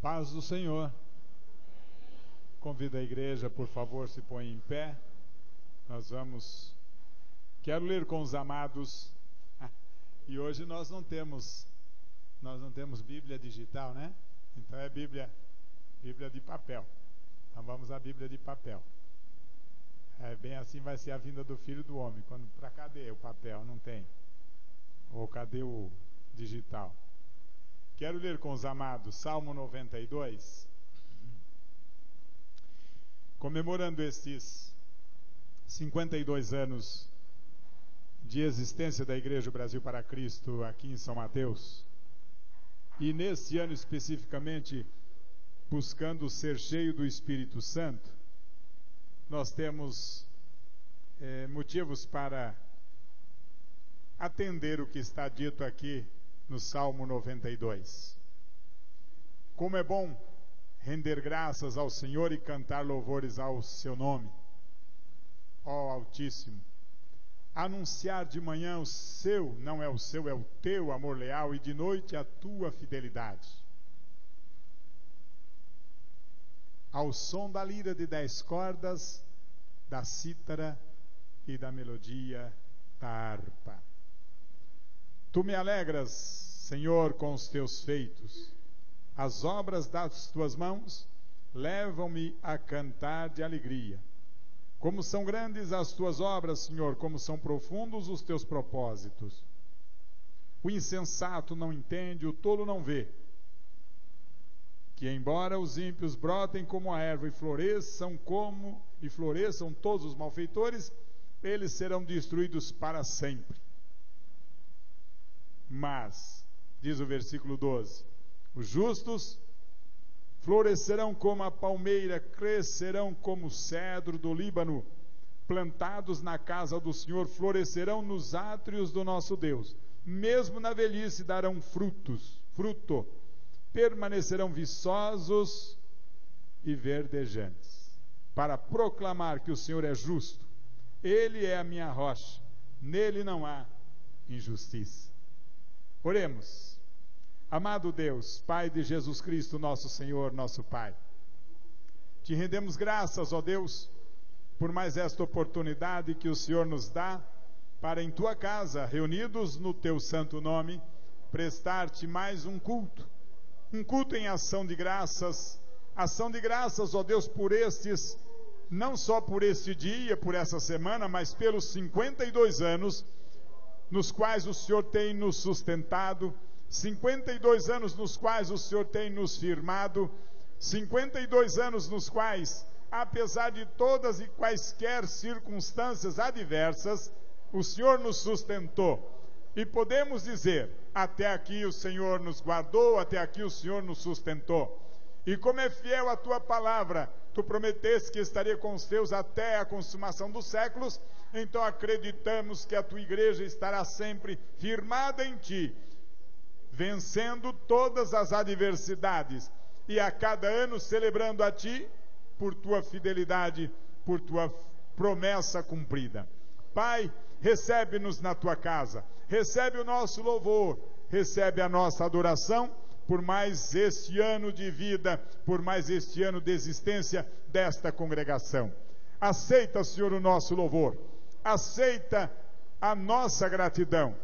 Paz do Senhor. Convido a igreja, por favor, se põe em pé. Quero ler com os amados. E hoje nós não temos Bíblia digital, né? Então é Bíblia de papel. Então vamos à Bíblia de papel. Bem assim vai ser a vinda do Filho do Homem. Cadê o papel? Não tem. Ou cadê o digital? Quero ler com os amados Salmo 92, comemorando estes 52 anos de existência da Igreja Brasil para Cristo aqui em São Mateus, e nesse ano especificamente buscando ser cheio do Espírito Santo. Nós temos motivos para atender o que está dito aqui no Salmo 92. Como é bom render graças ao Senhor e cantar louvores ao seu nome, ó Altíssimo. Anunciar de manhã o seu, não é o seu, é o teu amor leal, e de noite a tua fidelidade. Ao som da lira de 10 cordas, da cítara e da melodia da harpa. Tu me alegras, Senhor, com os teus feitos. As obras das tuas mãos levam-me a cantar de alegria. Como são grandes as tuas obras, Senhor, como são profundos os teus propósitos. O insensato não entende, o tolo não vê. Que embora os ímpios brotem como a erva e floresçam todos os malfeitores, eles serão destruídos para sempre. Mas, diz o versículo 12, os justos florescerão como a palmeira, crescerão como o cedro do Líbano, plantados na casa do Senhor, florescerão nos átrios do nosso Deus. Mesmo na velhice darão fruto, permanecerão viçosos e verdejantes, para proclamar que o Senhor é justo. Ele é a minha rocha, nele não há injustiça. Oremos. Amado Deus, Pai de Jesus Cristo, nosso Senhor, nosso Pai, te rendemos graças, ó Deus, por mais esta oportunidade que o Senhor nos dá para em tua casa, reunidos no teu santo nome, prestar-te mais um culto em ação de graças, ó Deus, não só por este dia, por essa semana, mas pelos 52 anos nos quais o Senhor tem nos sustentado, 52 anos nos quais o Senhor tem nos firmado, 52 anos nos quais, apesar de todas e quaisquer circunstâncias adversas, o Senhor nos sustentou. E podemos dizer, até aqui o Senhor nos guardou, até aqui o Senhor nos sustentou. E como é fiel a tua palavra, tu prometeste que estaria com os teus até a consumação dos séculos, então acreditamos que a tua igreja estará sempre firmada em ti, vencendo todas as adversidades, e a cada ano celebrando a ti por tua fidelidade, por tua promessa cumprida. Pai, recebe-nos na tua casa, recebe o nosso louvor, recebe a nossa adoração, por mais este ano de vida, por mais este ano de existência desta congregação. Aceita, Senhor, o nosso louvor, aceita a nossa gratidão,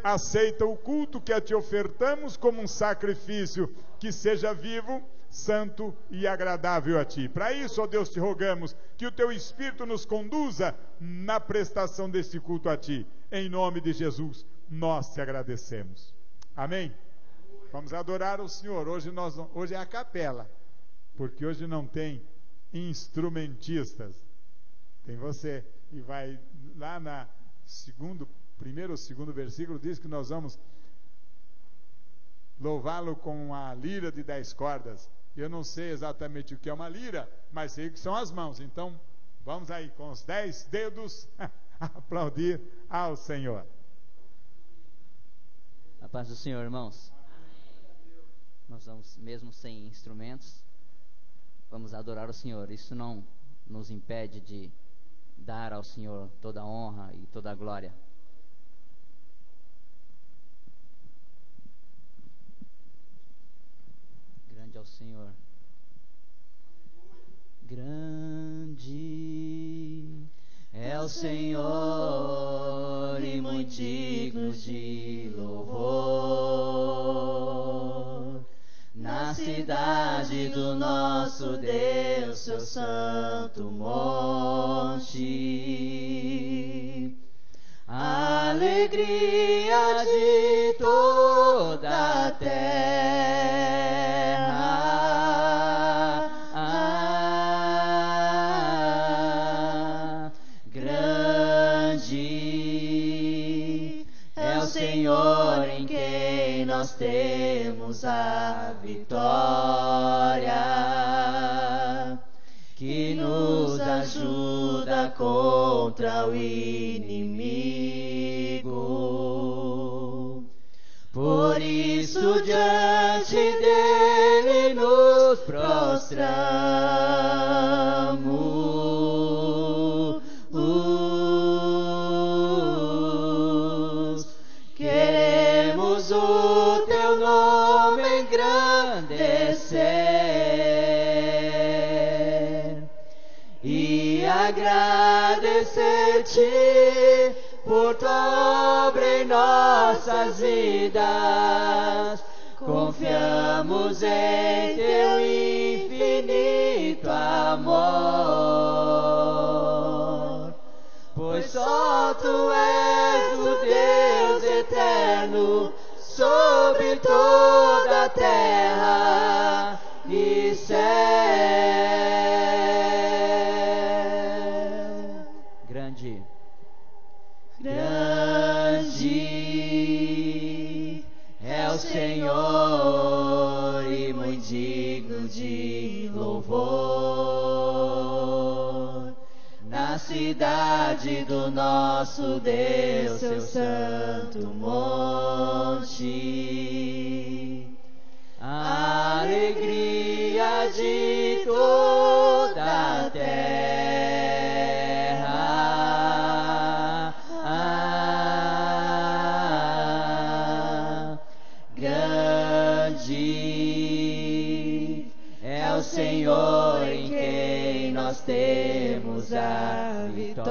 aceita o culto que te ofertamos como um sacrifício que seja vivo, santo e agradável a ti. Para isso, ó Deus, te rogamos que o teu Espírito nos conduza na prestação deste culto a ti. Em nome de Jesus, nós te agradecemos. Amém? Vamos adorar o Senhor. Hoje é a capela, porque hoje não tem instrumentistas. Tem você. E vai lá na primeiro ou segundo versículo, diz que nós vamos louvá-lo com a lira de 10 cordas. Eu não sei exatamente o que é uma lira, mas sei que são as mãos. Então, vamos aí com os 10 dedos aplaudir ao Senhor. A paz do Senhor, irmãos. Nós vamos, mesmo sem instrumentos, vamos adorar o Senhor. Isso não nos impede de dar ao Senhor toda a honra e toda a glória. Grande é o Senhor. Grande é o Senhor e muito digno de louvor. Na cidade do nosso Deus, seu santo monte, a alegria de toda a terra. Grande é o Senhor em quem nós temos a vitória, que nos ajuda contra o inimigo. Por isso diante dele nos prostramos. Queremos o teu nome engrandecer e agradecer-te por tua obra em nossas vidas. Confiamos em teu infinito amor, pois só tu és o Deus eterno sobre toda a terra e céu. Grande é o Senhor e muito digno de louvor. Na cidade do nosso Deus, seu santo monte, a alegria de toda a terra. Grande é o Senhor em quem nós temos a vitória,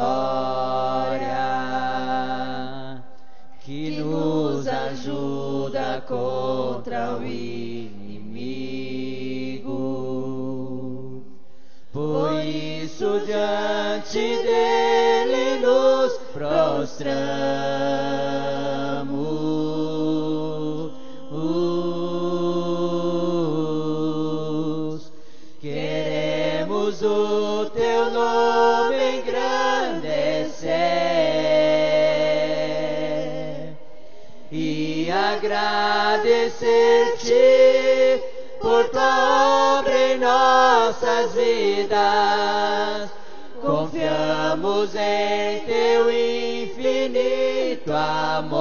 que nos ajuda contra o inimigo. Por isso diante dele nos prostramos. Queremos o teu nome engrandecer e agradecer-te por tua obra em nossas vidas. Confiamos em teu infinito amor,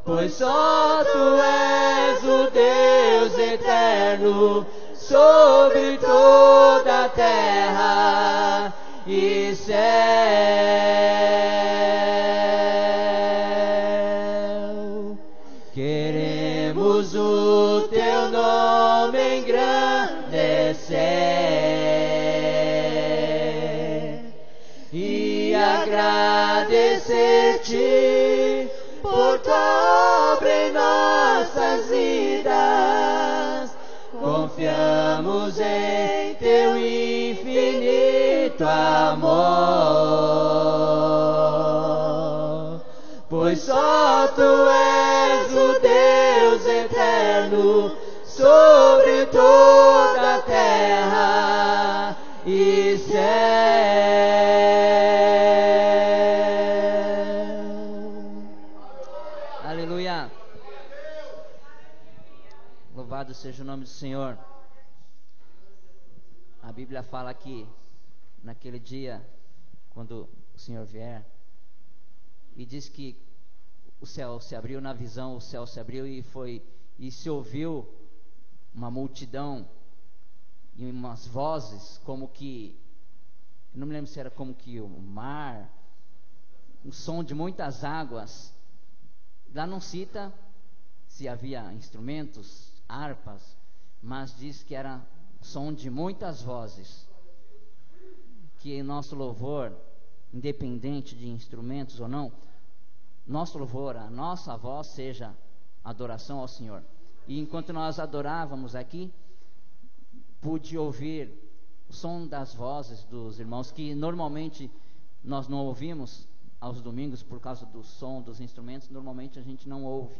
pois só tu és o Deus eterno sobre toda a terra e céu. Queremos o teu nome engrandecer e agradecer-te por tua obra em nossas vidas. Confiamos em teu infinito amor, pois só tu és o Deus eterno sobre toda a terra e céu. Aleluia. Louvado seja o nome do Senhor. A Bíblia fala que naquele dia, quando o Senhor vier, e diz que o céu se abriu, na visão o céu se abriu e se ouviu uma multidão e umas vozes como que, eu não me lembro se era como que o mar, um som de muitas águas. Lá não cita se havia instrumentos, harpas, mas diz que era som de muitas vozes. Que nosso louvor, independente de instrumentos ou não, nosso louvor, a nossa voz seja adoração ao Senhor. E enquanto nós adorávamos aqui, pude ouvir o som das vozes dos irmãos, que normalmente nós não ouvimos aos domingos por causa do som dos instrumentos. Normalmente a gente não ouve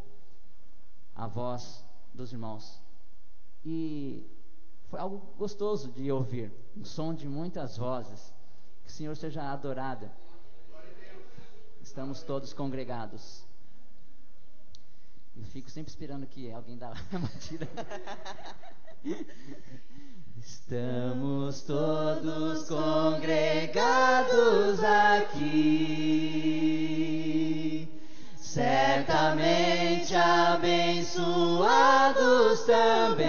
a voz dos irmãos. E foi algo gostoso de ouvir, um som de muitas vozes. Que o Senhor seja adorado. Estamos todos congregados. Eu fico sempre esperando que alguém dá a batida. Estamos todos congregados aqui, certamente abençoados também.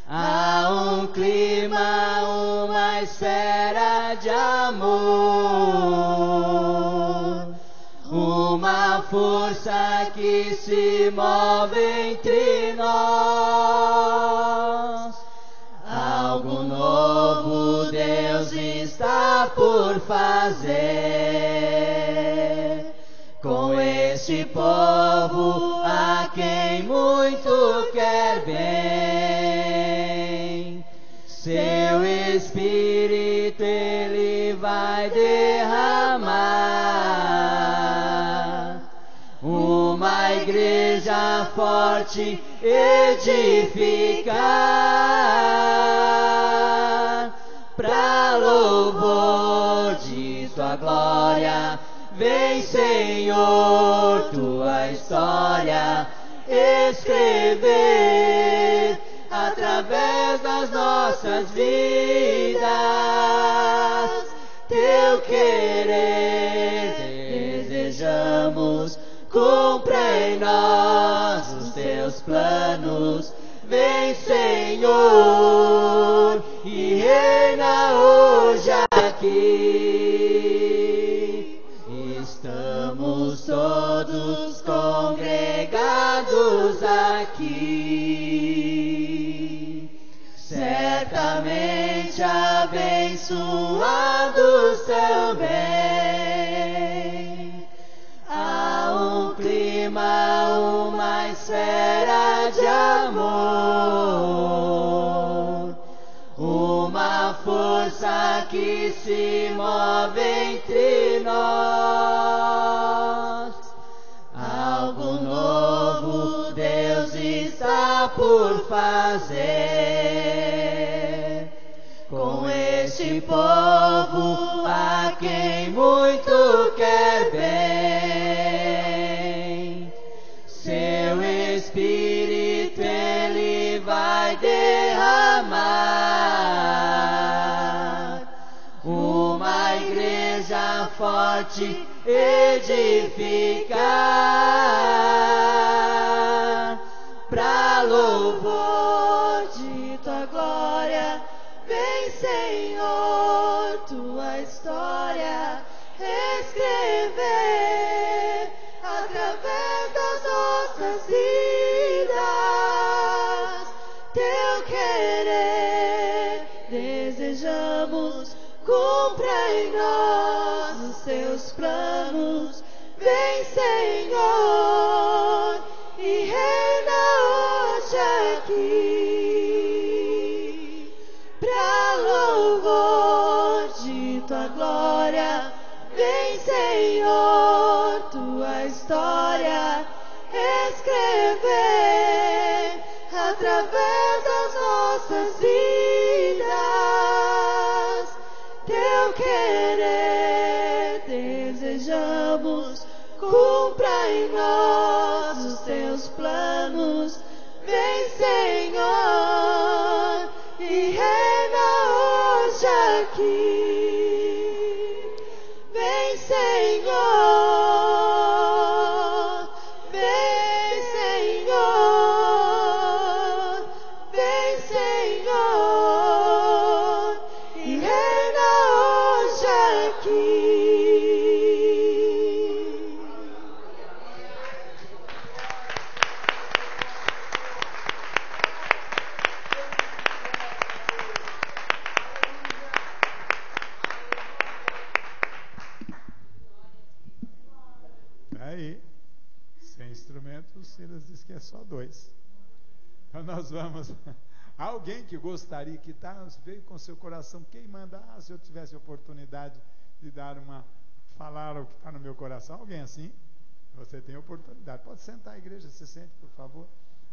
Há um clima, uma esfera de amor, uma força que se move entre nós. Algo novo Deus está por fazer com este povo a quem muito quer bem. Seu Espírito Ele vai derramar, uma igreja forte edificar, pra louvor de tua glória. Vem, Senhor, tua história escrever através das nossas vidas. Teu querer desejamos, cumpra em nós os teus planos. Vem, Senhor, e reina hoje aqui. Estamos todos congregados aqui, certamente abençoados também. Há um clima, uma esfera de amor, uma força que se move entre nós. Algo novo Deus está por fazer com este povo a quem muito quer bem. Seu Espírito Ele vai derramar, uma igreja forte edificar, pra louvor de tua glória. Vem, Senhor, tua história escrever através das nossas vidas. Teu querer desejamos, cumpra em nós os teus planos. Vem, Senhor, e reina hoje aqui, pra louvor de tua glória. Vem, Senhor, tua história escrever através das nossas vidas. Teu querer desejamos, cumpra em nós os teus planos. Vem, Senhor, e reina hoje aqui. Vem, Senhor, vem, Senhor, vem, Senhor, e reina hoje aqui. que é só 2. Então nós vamos. Alguém que gostaria, que veio com seu coração queimando, se eu tivesse oportunidade de falar o que está no meu coração. Alguém assim? Você tem oportunidade. Pode sentar, a igreja, se sente, por favor.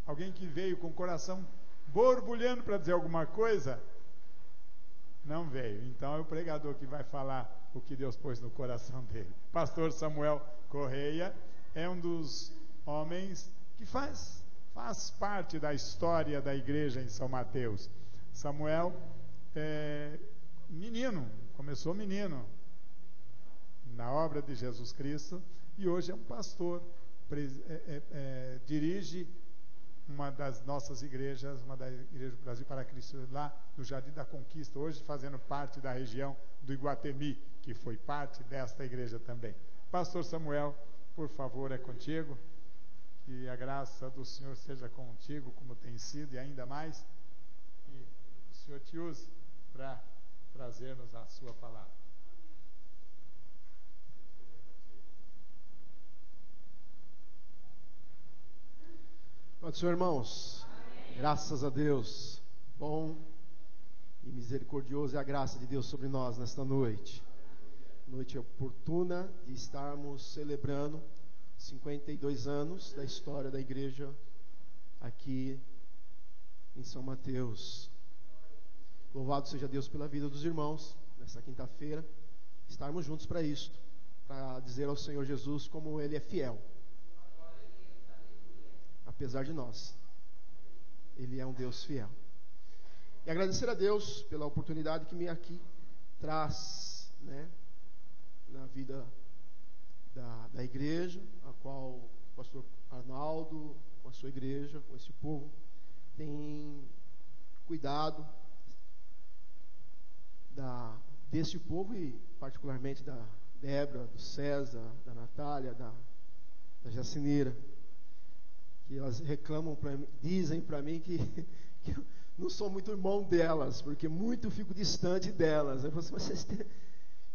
Alguém que veio com o coração borbulhando para dizer alguma coisa? Não veio. Então é o pregador que vai falar o que Deus pôs no coração dele. Pastor Samuel Correia é um dos homens que faz parte da história da igreja em São Mateus. Samuel começou menino na obra de Jesus Cristo e hoje é um pastor, dirige uma das nossas igrejas, uma da Igreja do Brasil para Cristo, lá no Jardim da Conquista, hoje fazendo parte da região do Iguatemi, que foi parte desta igreja também. Pastor Samuel, por favor, é contigo. Que a graça do Senhor seja contigo, como tem sido, e ainda mais. E o Senhor te use para trazer-nos a sua palavra. Pode ser, irmãos. Amém. Graças a Deus. Bom e misericordioso é a graça de Deus sobre nós nesta noite. Noite oportuna de estarmos celebrando 52 anos da história da igreja aqui em São Mateus. Louvado seja Deus pela vida dos irmãos, nessa quinta-feira, estarmos juntos para isto, para dizer ao Senhor Jesus como Ele é fiel. Apesar de nós, Ele é um Deus fiel. E agradecer a Deus pela oportunidade que me aqui traz, na vida da igreja, a qual o pastor Arnaldo, com a sua igreja, com esse povo, tem cuidado desse povo e particularmente da Débora, do César, da Natália, da Jacineira, que elas reclamam dizem para mim que eu não sou muito irmão delas, porque muito fico distante delas. Eu falo assim, vocês têm,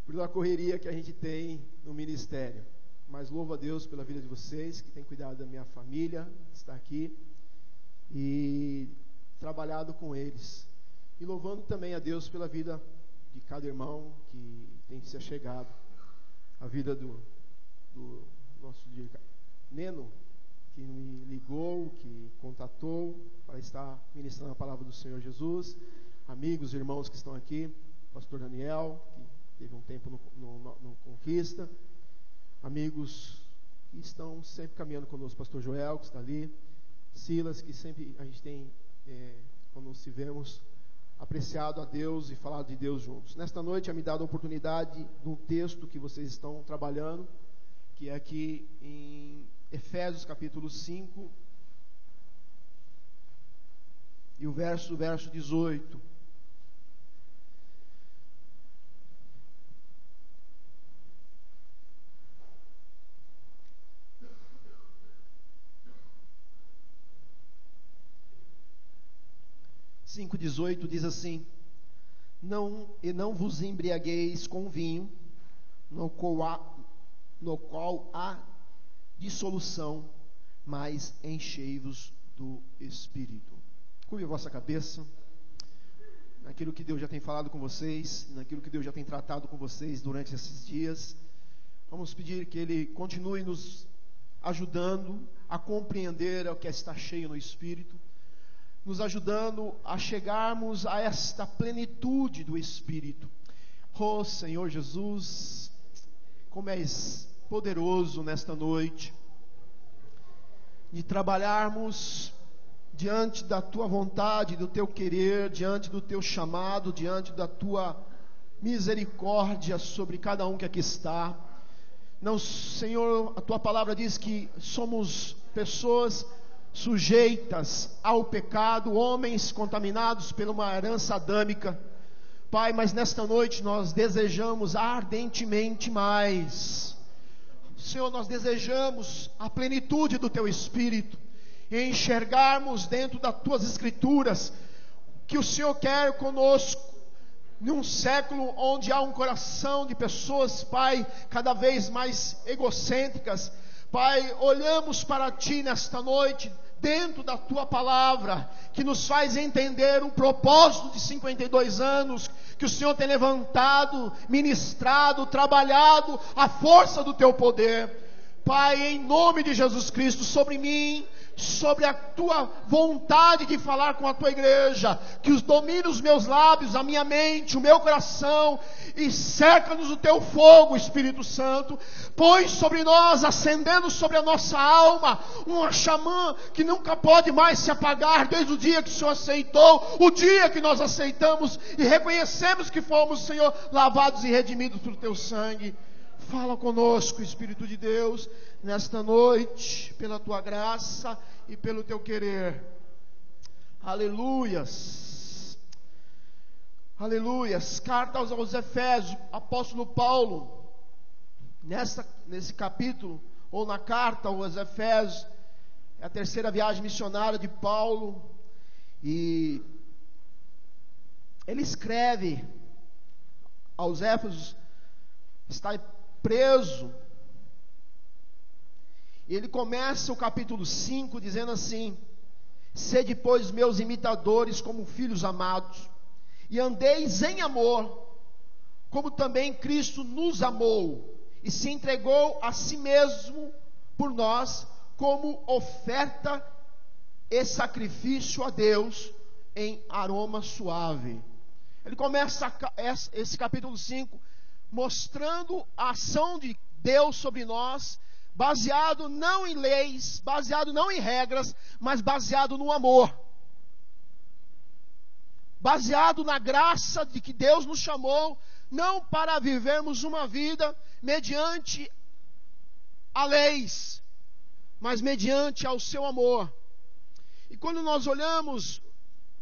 por a correria que a gente tem no ministério. Mas louvo a Deus pela vida de vocês, que tem cuidado da minha família, está aqui, e trabalhado com eles. E louvando também a Deus pela vida de cada irmão que tem se achegado. A vida do nosso Neno, que me ligou, que contatou para estar ministrando a palavra do Senhor Jesus. Amigos, irmãos que estão aqui, pastor Daniel, que teve um tempo no Conquista. Amigos que estão sempre caminhando conosco, pastor Joel, que está ali. Silas, que sempre a gente tem, quando nos vemos, apreciado a Deus e falado de Deus juntos. Nesta noite é me dado a oportunidade de um texto que vocês estão trabalhando, que é aqui em Efésios capítulo 5 e o verso 18. Cinco 18 diz assim: não vos embriagueis com vinho, no qual há dissolução, mas enchei-vos do Espírito. Curve a vossa cabeça naquilo que Deus já tem falado com vocês, naquilo que Deus já tem tratado com vocês durante esses dias. Vamos pedir que Ele continue nos ajudando a compreender o que está cheio no Espírito, nos ajudando a chegarmos a esta plenitude do Espírito. Oh Senhor Jesus, como és poderoso nesta noite, de trabalharmos diante da Tua vontade, do Teu querer, diante do Teu chamado, diante da Tua misericórdia sobre cada um que aqui está. Não, Senhor, a Tua palavra diz que somos pessoas sujeitas ao pecado, homens contaminados por uma herança adâmica. Pai, mas nesta noite nós desejamos ardentemente mais. Senhor, nós desejamos a plenitude do Teu Espírito, e enxergarmos dentro das Tuas Escrituras que o Senhor quer conosco, num século onde há um coração de pessoas, Pai, cada vez mais egocêntricas. Pai, olhamos para Ti nesta noite, dentro da tua palavra, que nos faz entender o propósito de 52 anos, que o Senhor tem levantado, ministrado, trabalhado, a força do teu poder. Pai, em nome de Jesus Cristo, sobre mim, sobre a tua vontade de falar com a tua igreja, que os domine os meus lábios, a minha mente, o meu coração, e cerca-nos o teu fogo, Espírito Santo. Põe sobre nós, acendendo sobre a nossa alma, uma chamã que nunca pode mais se apagar, desde o dia que o Senhor aceitou, o dia que nós aceitamos e reconhecemos que fomos, Senhor, lavados e redimidos pelo teu sangue. Fala conosco, Espírito de Deus, nesta noite, pela tua graça e pelo teu querer. Aleluias. Aleluias. Carta aos Efésios, apóstolo Paulo, nesse capítulo, ou na carta aos Efésios, é a terceira viagem missionária de Paulo, e ele escreve aos Éfesos, está preso, e ele começa o capítulo 5 dizendo assim: sede, pois, meus imitadores como filhos amados, e andeis em amor, como também Cristo nos amou, e se entregou a si mesmo por nós, como oferta e sacrifício a Deus, em aroma suave. Ele começa esse capítulo 5 mostrando a ação de Deus sobre nós, baseado não em leis, baseado não em regras, mas baseado no amor, baseado na graça de que Deus nos chamou, não para vivermos uma vida mediante a leis, mas mediante ao seu amor. E quando nós olhamos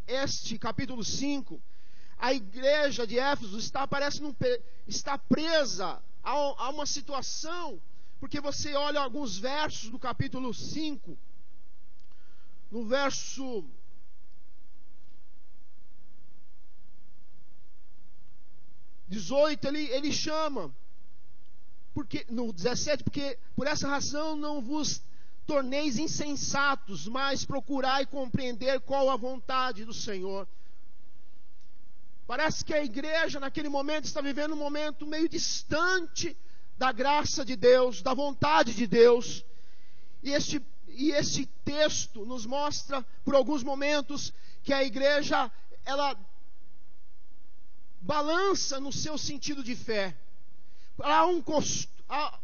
este capítulo 5, a igreja de Éfeso está presa a uma situação, porque você olha alguns versos do capítulo 5, no verso 18, ele chama, porque, no 17, porque por essa razão não vos torneis insensatos, mas procurai compreender qual a vontade do Senhor. Parece que a igreja naquele momento está vivendo um momento meio distante da graça de Deus, da vontade de Deus. E este texto nos mostra por alguns momentos que a igreja, ela balança no seu sentido de fé. Há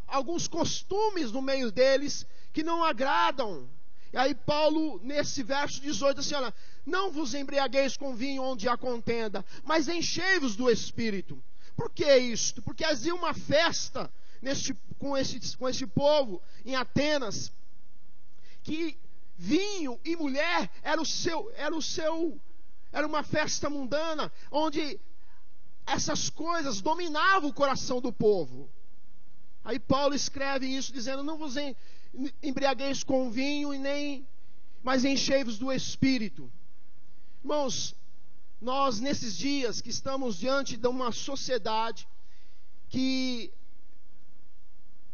alguns costumes no meio deles que não agradam. E aí Paulo, nesse verso 18, assim, olha: não vos embriagueis com vinho onde há contenda, mas enchei-vos do Espírito. Por que isto? Porque havia uma festa com esse povo em Atenas, que vinho e mulher era uma festa mundana, onde essas coisas dominavam o coração do povo. Aí Paulo escreve isso dizendo: não vos embriagueis com vinho, mas enchei-vos do Espírito. Irmãos, nós nesses dias que estamos diante de uma sociedade que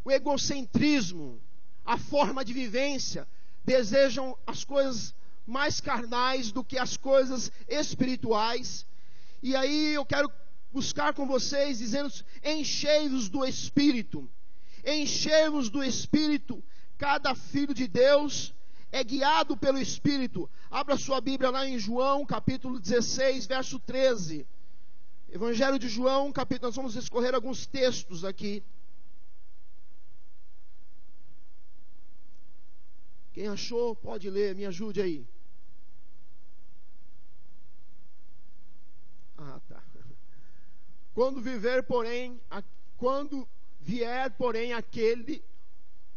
o egocentrismo, a forma de vivência, desejam as coisas mais carnais do que as coisas espirituais. E aí eu quero buscar com vocês dizendo: enchei-vos do Espírito. Enchei-vos do Espírito. Cada filho de Deus é guiado pelo Espírito. Abra sua Bíblia lá em João, capítulo 16, verso 13. Evangelho de João, capítulo, nós vamos escorrer alguns textos aqui. Quem achou, pode ler, me ajude aí. Ah, tá. Quando vier, porém,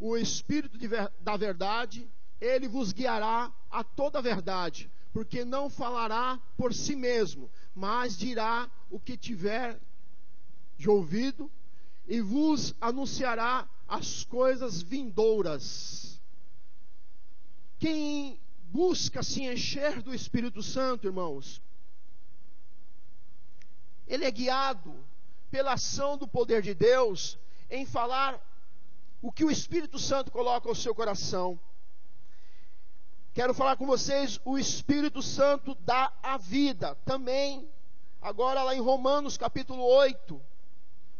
o Espírito da verdade, ele vos guiará a toda a verdade, porque não falará por si mesmo, mas dirá o que tiver de ouvido, e vos anunciará as coisas vindouras. Quem busca se encher do Espírito Santo, irmãos, ele é guiado pela ação do poder de Deus em falar o que o Espírito Santo coloca ao seu coração. Quero falar com vocês, o Espírito Santo dá a vida. Também, agora lá em Romanos capítulo 8,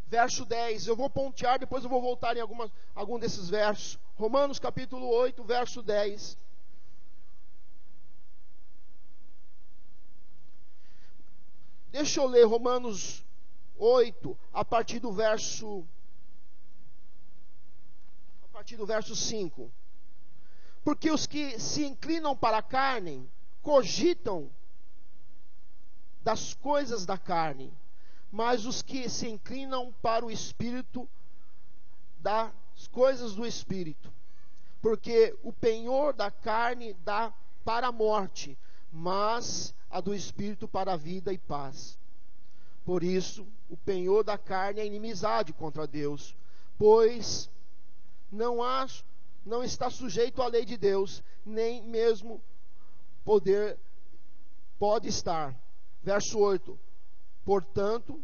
verso 10. Eu vou pontear, depois eu vou voltar em algum desses versos. Romanos capítulo 8, verso 10. Deixa eu ler Romanos 8, a partir do verso 5. Porque os que se inclinam para a carne, cogitam das coisas da carne, mas os que se inclinam para o Espírito, das coisas do Espírito. Porque o penhor da carne dá para a morte, mas a do Espírito para a vida e paz. Por isso, o penhor da carne é inimizade contra Deus, pois não está sujeito à lei de Deus, nem mesmo pode estar. Verso 8. Portanto,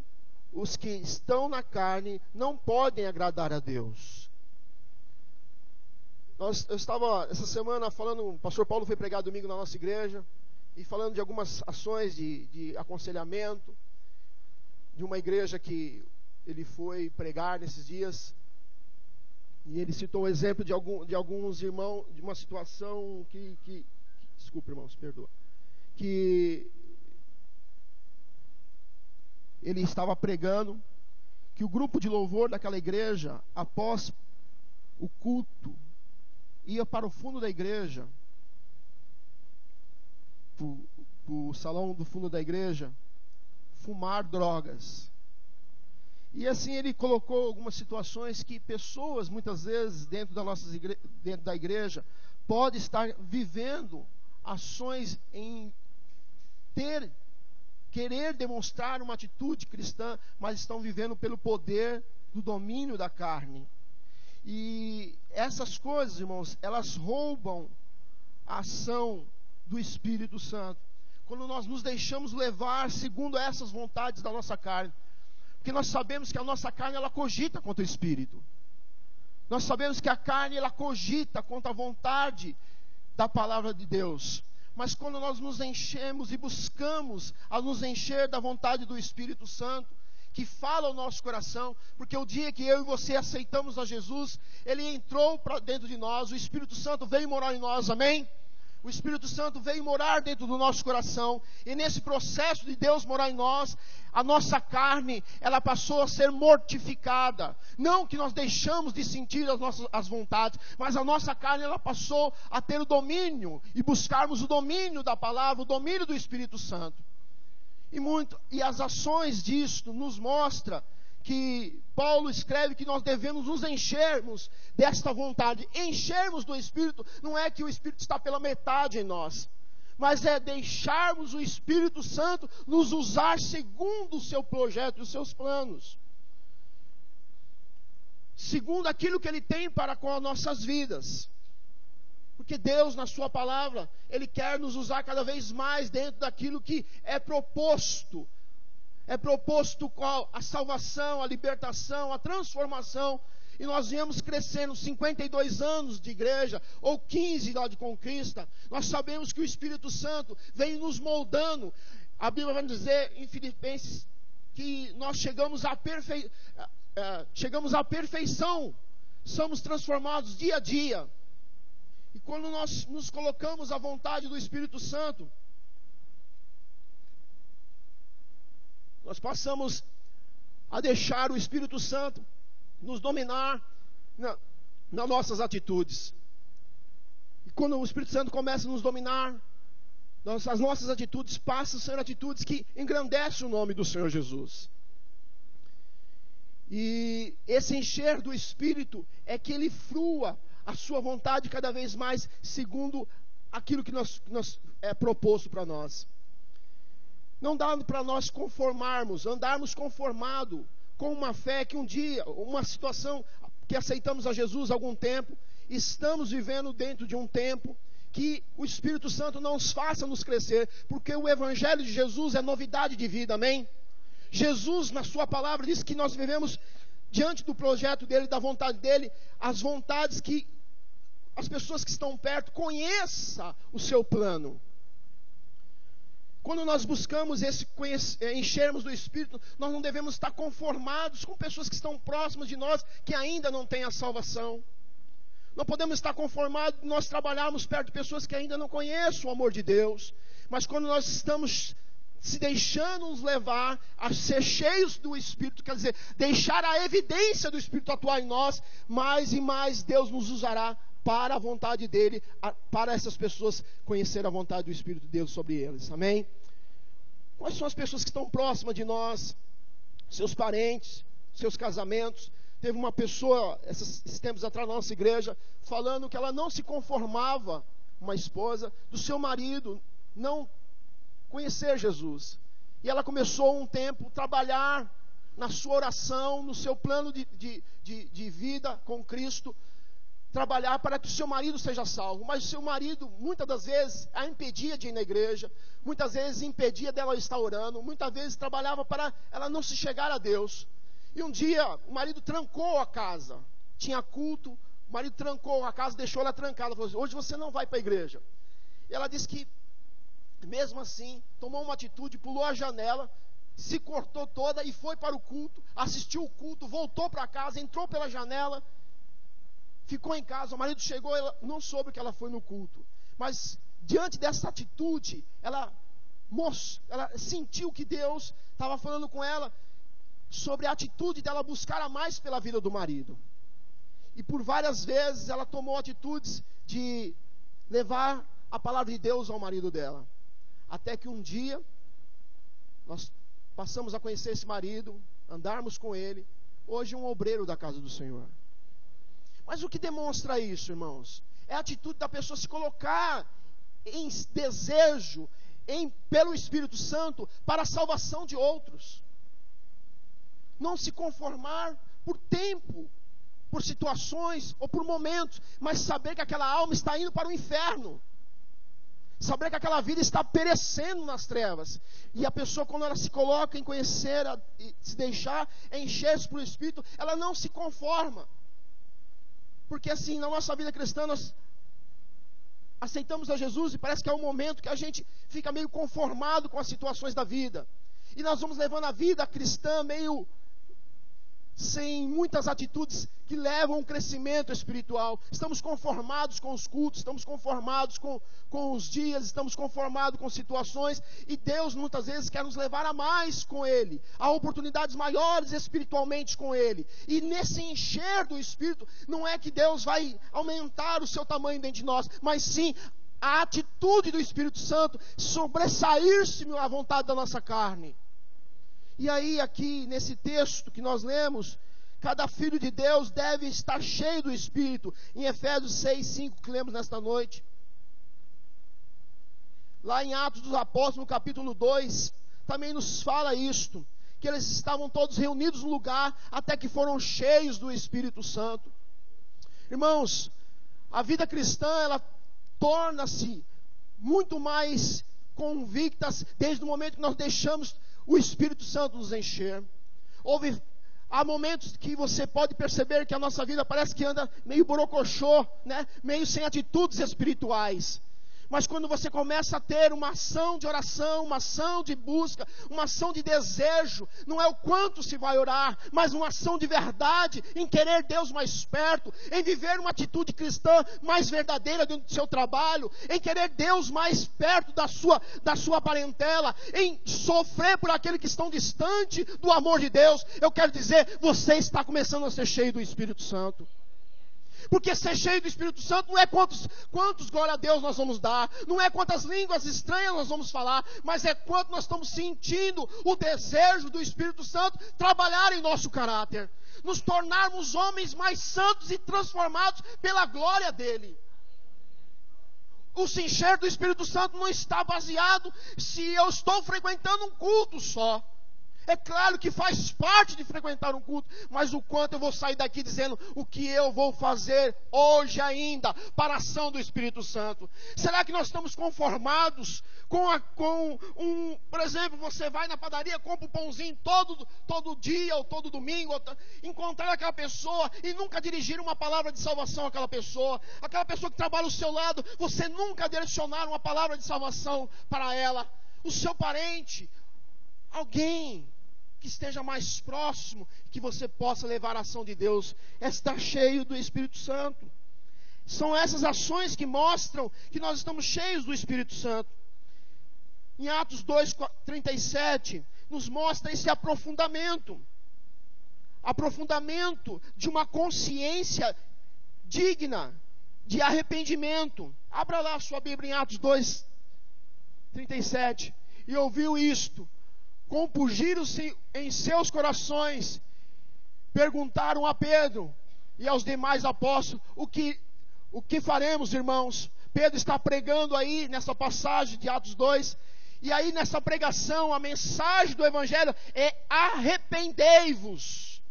os que estão na carne não podem agradar a Deus. Eu estava essa semana falando, o pastor Paulo foi pregar domingo na nossa igreja, e falando de algumas ações de aconselhamento, de uma igreja que ele foi pregar nesses dias, e ele citou o exemplo de alguns irmãos, de uma situação desculpa, irmãos, perdoa, que ele estava pregando, que o grupo de louvor daquela igreja, após o culto, ia para o fundo da igreja, o salão do fundo da igreja, fumar drogas. E assim ele colocou algumas situações que pessoas, muitas vezes, dentro da igreja, podem estar vivendo ações em querer demonstrar uma atitude cristã, mas estão vivendo pelo poder do domínio da carne. E essas coisas, irmãos, elas roubam a ação do Espírito Santo. Quando nós nos deixamos levar segundo essas vontades da nossa carne. Porque nós sabemos que a nossa carne, ela cogita contra o Espírito. Nós sabemos que a carne, ela cogita contra a vontade da palavra de Deus. Mas quando nós nos enchemos e buscamos a nos encher da vontade do Espírito Santo, que fala ao nosso coração, porque o dia que eu e você aceitamos a Jesus, Ele entrou para dentro de nós, o Espírito Santo veio morar em nós, amém? O Espírito Santo veio morar dentro do nosso coração, e nesse processo de Deus morar em nós, a nossa carne, ela passou a ser mortificada. Não que nós deixamos de sentir as vontades, mas a nossa carne, ela passou a ter o domínio, e buscarmos o domínio da palavra, o domínio do Espírito Santo. E as ações disto nos mostra que Paulo escreve que nós devemos nos enchermos desta vontade. Enchermos do Espírito não é que o Espírito está pela metade em nós, mas é deixarmos o Espírito Santo nos usar segundo o seu projeto e os seus planos, segundo aquilo que Ele tem para com as nossas vidas. Porque Deus, na sua palavra, Ele quer nos usar cada vez mais dentro daquilo que é proposto. É proposto qual? A salvação, a libertação, a transformação. E nós viemos crescendo 52 anos de igreja, ou 15 lá de conquista. Nós sabemos que o Espírito Santo vem nos moldando. A Bíblia vai dizer em Filipenses que nós chegamos à perfeição. Somos transformados dia a dia. E quando nós nos colocamos à vontade do Espírito Santo, nós passamos a deixar o Espírito Santo nos dominar nas nossas atitudes. E quando o Espírito Santo começa a nos dominar, as nossas atitudes passam a ser atitudes que engrandecem o nome do Senhor Jesus. E esse encher do Espírito é que Ele frua a sua vontade cada vez mais, segundo aquilo que é proposto para nós. Não dá para nós andarmos conformado com uma fé que um dia, uma situação que aceitamos a Jesus há algum tempo, estamos vivendo dentro de um tempo que o Espírito Santo não nos faça nos crescer, porque o Evangelho de Jesus é novidade de vida, amém? Jesus, na sua palavra, diz que nós vivemos diante do projeto dele, da vontade dele, as vontades que as pessoas que estão perto, conheça o seu plano. Quando nós buscamos enchermos do Espírito, nós não devemos estar conformados com pessoas que estão próximas de nós, que ainda não têm a salvação. Não podemos estar conformados nós trabalharmos perto de pessoas que ainda não conhecem o amor de Deus. Mas quando nós estamos se deixando nos levar a ser cheios do Espírito, quer dizer, deixar a evidência do Espírito atuar em nós, mais e mais Deus nos usará para a vontade dEle, para essas pessoas conhecer a vontade do Espírito de Deus sobre eles. Amém? Quais são as pessoas que estão próximas de nós? Seus parentes, seus casamentos. Teve uma pessoa, esses tempos atrás na nossa igreja, falando que ela não se conformava, uma esposa, do seu marido não conhecer Jesus. E ela começou um tempo a trabalhar na sua oração, no seu plano de vida com Cristo, trabalhar para que o seu marido seja salvo. Mas o seu marido, muitas das vezes, a impedia de ir na igreja, muitas vezes impedia dela estar orando, muitas vezes trabalhava para ela não se chegar a Deus. E um dia, o marido trancou a casa. Tinha culto, o marido trancou a casa, deixou ela trancada. Falou assim, hoje você não vai para a igreja. E ela disse que, mesmo assim, tomou uma atitude, pulou a janela, se cortou toda e foi para o culto, assistiu o culto, voltou para casa, entrou pela janela, ficou em casa. O marido chegou, ela não soube que ela foi no culto. Mas, diante dessa atitude, ela sentiu que Deus estava falando com ela sobre a atitude dela buscar a mais pela vida do marido. E por várias vezes ela tomou atitudes de levar a palavra de Deus ao marido dela. Até que um dia, nós passamos a conhecer esse marido, andarmos com ele, hoje um obreiro da casa do Senhor. Mas o que demonstra isso, irmãos? É a atitude da pessoa se colocar em desejo, pelo Espírito Santo, para a salvação de outros. Não se conformar por tempo, por situações ou por momentos, mas saber que aquela alma está indo para o inferno. Saber que aquela vida está perecendo nas trevas. E a pessoa, quando ela se coloca em conhecer, e se deixar encher-se pelo Espírito, ela não se conforma. Porque assim, na nossa vida cristã, nós aceitamos a Jesus e parece que é um momento que a gente fica meio conformado com as situações da vida. E nós vamos levando a vida cristã meio sem muitas atitudes que levam a um crescimento espiritual. Estamos conformados com os cultos, estamos conformados com os dias, estamos conformados com situações, e Deus muitas vezes quer nos levar a mais com Ele, a oportunidades maiores espiritualmente com Ele. E nesse encher do Espírito, não é que Deus vai aumentar o seu tamanho dentro de nós, mas sim a atitude do Espírito Santo sobressair-se à vontade da nossa carne. E aí, aqui nesse texto que nós lemos, cada filho de Deus deve estar cheio do Espírito. Em Efésios 6, 5, que lemos nesta noite. Lá em Atos dos Apóstolos, no capítulo 2, também nos fala isto, que eles estavam todos reunidos no lugar, até que foram cheios do Espírito Santo. Irmãos, a vida cristã, ela torna-se muito mais convicta desde o momento que nós deixamos o Espírito Santo nos encher. Há momentos que você pode perceber que a nossa vida parece que anda meio borocochô, né? Meio sem atitudes espirituais. Mas quando você começa a ter uma ação de oração, uma ação de busca, uma ação de desejo, não é o quanto se vai orar, mas uma ação de verdade, em querer Deus mais perto, em viver uma atitude cristã mais verdadeira dentro do seu trabalho, em querer Deus mais perto da sua parentela, em sofrer por aqueles que estão distante do amor de Deus. Eu quero dizer, você está começando a ser cheio do Espírito Santo. Porque ser cheio do Espírito Santo não é quantos glória a Deus nós vamos dar, não é quantas línguas estranhas nós vamos falar, mas é quanto nós estamos sentindo o desejo do Espírito Santo trabalhar em nosso caráter, nos tornarmos homens mais santos e transformados pela glória dEle. O se encher do Espírito Santo não está baseado se eu estou frequentando um culto só. É claro que faz parte de frequentar um culto, mas o quanto eu vou sair daqui dizendo o que eu vou fazer hoje ainda para a ação do Espírito Santo? Será que nós estamos conformados por exemplo, você vai na padaria, compra um pãozinho todo dia ou todo domingo, encontrar aquela pessoa e nunca dirigir uma palavra de salvação àquela pessoa que trabalha ao seu lado, você nunca direcionar uma palavra de salvação para ela, o seu parente, alguém que esteja mais próximo, que você possa levar a ação de Deus, é estar cheio do Espírito Santo. São essas ações que mostram que nós estamos cheios do Espírito Santo. Em Atos 2:37, nos mostra esse aprofundamento de uma consciência digna de arrependimento. Abra lá a sua Bíblia em Atos 2:37. E ouviu isto, compungiram-se em seus corações, perguntaram a Pedro e aos demais apóstolos: o que faremos, irmãos? Pedro está pregando aí nessa passagem de Atos 2, e aí nessa pregação, a mensagem do Evangelho é: arrependei-vos.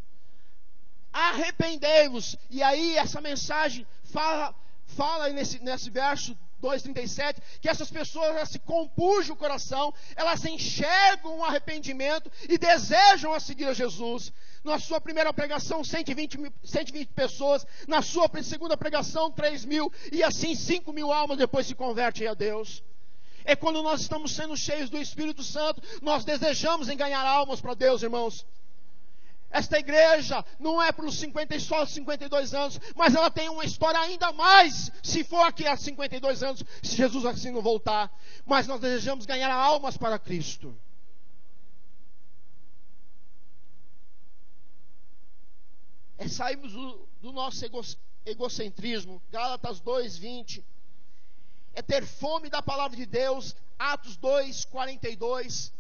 Arrependei-vos. E aí essa mensagem fala nesse verso 2:37, que essas pessoas, elas se compungem o coração, elas enxergam o arrependimento e desejam a seguir a Jesus. Na sua primeira pregação, 120 pessoas, na sua segunda pregação, 3.000, e assim 5.000 almas depois se convertem a Deus. É quando nós estamos sendo cheios do Espírito Santo, nós desejamos em ganhar almas para Deus, irmãos. Esta igreja não é para os 52 anos, mas ela tem uma história ainda mais, se for aqui há 52 anos, se Jesus assim não voltar. Mas nós desejamos ganhar almas para Cristo. É sairmos do nosso egocentrismo. Gálatas 2:20. É ter fome da palavra de Deus. Atos 2:42.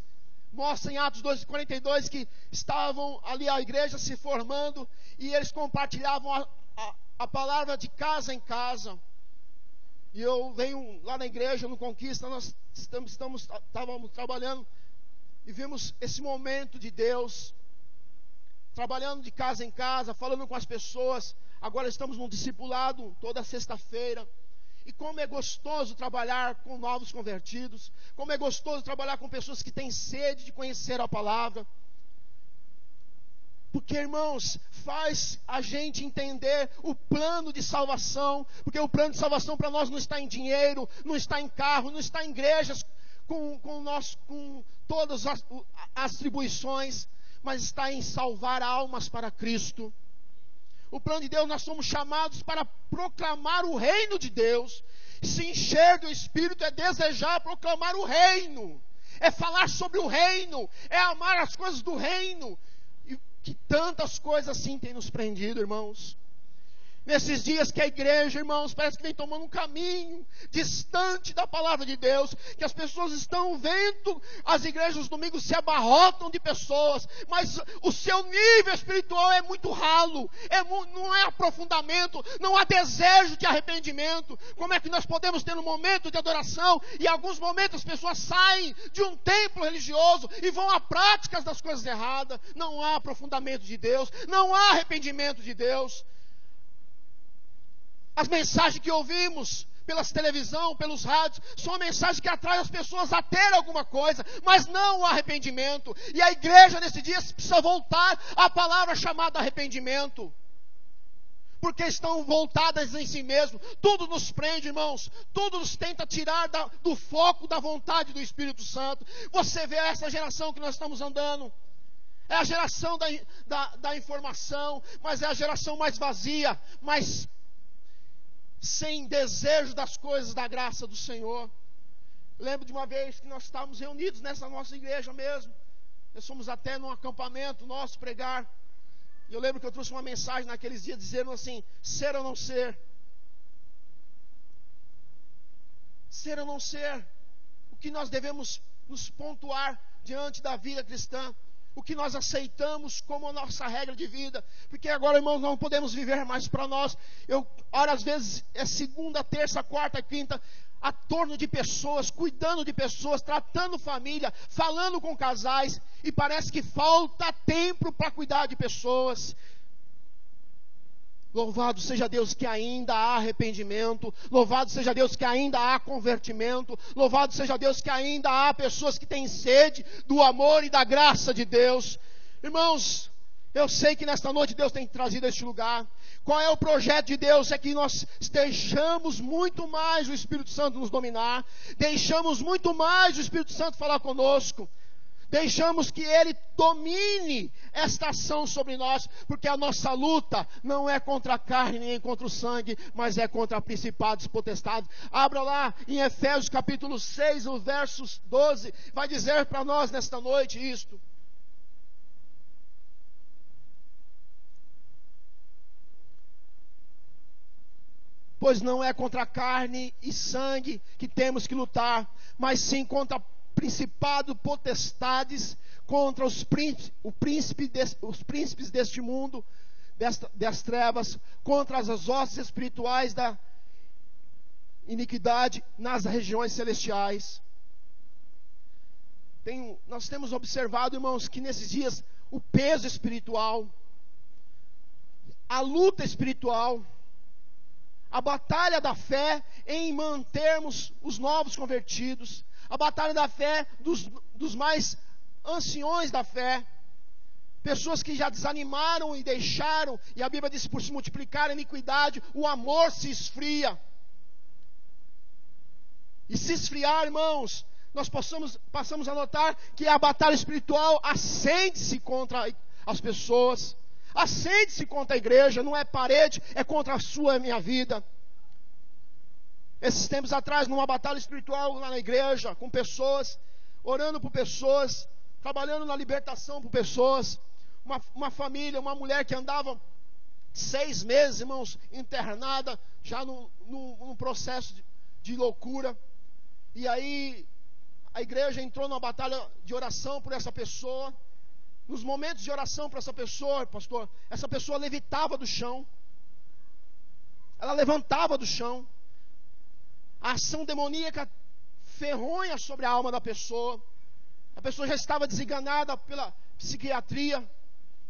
Mostra em Atos 2:42 que estavam ali a igreja se formando e eles compartilhavam a palavra de casa em casa. E eu venho lá na igreja, no Conquista, nós estávamos trabalhando e vimos esse momento de Deus, trabalhando de casa em casa, falando com as pessoas. Agora estamos num discipulado toda sexta-feira. E como é gostoso trabalhar com novos convertidos. Como é gostoso trabalhar com pessoas que têm sede de conhecer a palavra. Porque, irmãos, faz a gente entender o plano de salvação. Porque o plano de salvação para nós não está em dinheiro, não está em carro, não está em igrejas com todas as atribuições, mas está em salvar almas para Cristo. O plano de Deus, nós somos chamados para proclamar o reino de Deus. Se encher do Espírito é desejar proclamar o reino, é falar sobre o reino, é amar as coisas do reino. E que tantas coisas assim têm nos prendido, irmãos. Nesses dias que a igreja, irmãos, parece que vem tomando um caminho distante da palavra de Deus, que as pessoas estão vendo, as igrejas nos domingos se abarrotam de pessoas, mas o seu nível espiritual é muito ralo, não é aprofundamento, não há desejo de arrependimento. Como é que nós podemos ter um momento de adoração, e em alguns momentos as pessoas saem de um templo religioso e vão a práticas das coisas erradas? Não há aprofundamento de Deus, não há arrependimento de Deus. As mensagens que ouvimos pelas televisão, pelos rádios, são mensagens que atraem as pessoas a ter alguma coisa, mas não o arrependimento. E a igreja nesse dia precisa voltar à palavra chamada arrependimento. Porque estão voltadas em si mesmo. Tudo nos prende, irmãos. Tudo nos tenta tirar do foco da vontade do Espírito Santo. Você vê essa geração que nós estamos andando. É a geração da informação, mas é a geração mais vazia, mais sem desejo das coisas da graça do Senhor. Lembro de uma vez que nós estávamos reunidos nessa nossa igreja mesmo. Nós fomos até num acampamento nosso pregar. E eu lembro que eu trouxe uma mensagem naqueles dias dizendo assim: ser ou não ser? Ser ou não ser? O que nós devemos nos pontuar diante da vida cristã? o que nós aceitamos como a nossa regra de vida, porque agora, irmãos, não podemos viver mais para nós. Eu oro, às vezes, é segunda, terça, quarta, quinta, a torno de pessoas, cuidando de pessoas, tratando família, falando com casais, e parece que falta tempo para cuidar de pessoas. Louvado seja Deus que ainda há arrependimento. Louvado seja Deus que ainda há convertimento. Louvado seja Deus que ainda há pessoas que têm sede do amor e da graça de Deus. Irmãos, eu sei que nesta noite Deus tem trazido a este lugar. Qual é o projeto de Deus? É que nós deixamos muito mais o Espírito Santo nos dominar. Deixamos muito mais o Espírito Santo falar conosco. Deixamos que Ele domine esta ação sobre nós, porque a nossa luta não é contra a carne nem contra o sangue, mas é contra principados e potestades. Abra lá em Efésios capítulo 6, o versos 12, vai dizer para nós nesta noite isto. Pois não é contra a carne e sangue que temos que lutar, mas sim contra principado, potestades, contra os príncipes deste mundo, das trevas, contra as hostes espirituais da iniquidade nas regiões celestiais. Nós temos observado, irmãos, que nesses dias o peso espiritual, a luta espiritual, a batalha da fé em mantermos os novos convertidos, a batalha da fé dos mais anciões da fé, pessoas que já desanimaram e deixaram, e a Bíblia diz: por se multiplicar a iniquidade, o amor se esfria. E se esfriar, irmãos, nós passamos a notar que a batalha espiritual acende-se contra as pessoas, acende-se contra a igreja, não é parede, é contra a sua e a minha vida. Esses tempos atrás, numa batalha espiritual lá na igreja, com pessoas, orando por pessoas, trabalhando na libertação por pessoas, uma família, uma mulher que andava 6 meses, irmãos, internada, já num processo de loucura, e aí a igreja entrou numa batalha de oração por essa pessoa. Nos momentos de oração por essa pessoa, pastor, essa pessoa levitava do chão, ela levantava do chão. A ação demoníaca ferronha sobre a alma da pessoa. A pessoa já estava desenganada pela psiquiatria.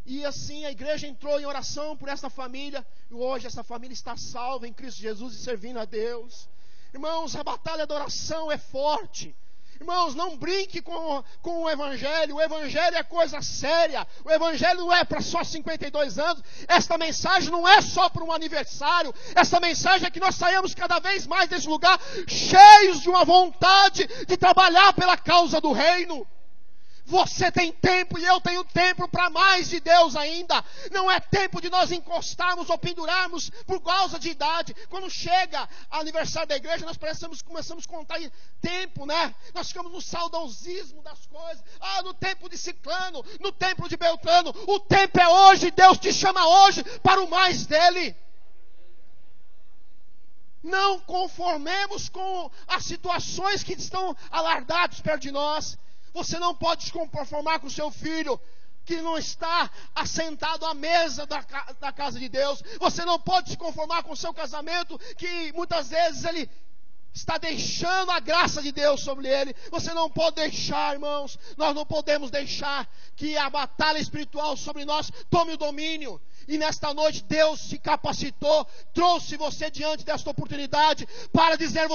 E assim a igreja entrou em oração por essa família. E hoje essa família está salva em Cristo Jesus e servindo a Deus. Irmãos, a batalha da oração é forte. Irmãos, não brinque com o Evangelho. O Evangelho é coisa séria. O Evangelho não é para só 52 anos. Esta mensagem não é só para um aniversário. Esta mensagem é que nós saímos cada vez mais desse lugar cheios de uma vontade de trabalhar pela causa do reino. Você tem tempo e eu tenho tempo para mais de Deus ainda. Não é tempo de nós encostarmos ou pendurarmos por causa de idade. Quando chega o aniversário da igreja, nós começamos a contar tempo, né? Nós ficamos no saudosismo das coisas. No tempo de Ciclano, no tempo de Beltrano. O tempo é hoje, Deus te chama hoje para o mais dele. Não conformemos com as situações que estão alardadas perto de nós. Você não pode se conformar com o seu filho que não está assentado à mesa da casa de Deus. Você não pode se conformar com o seu casamento que muitas vezes ele está deixando a graça de Deus sobre ele. Você não pode deixar, irmãos, nós não podemos deixar que a batalha espiritual sobre nós tome o domínio. E nesta noite Deus se capacitou, trouxe você diante desta oportunidade para dizer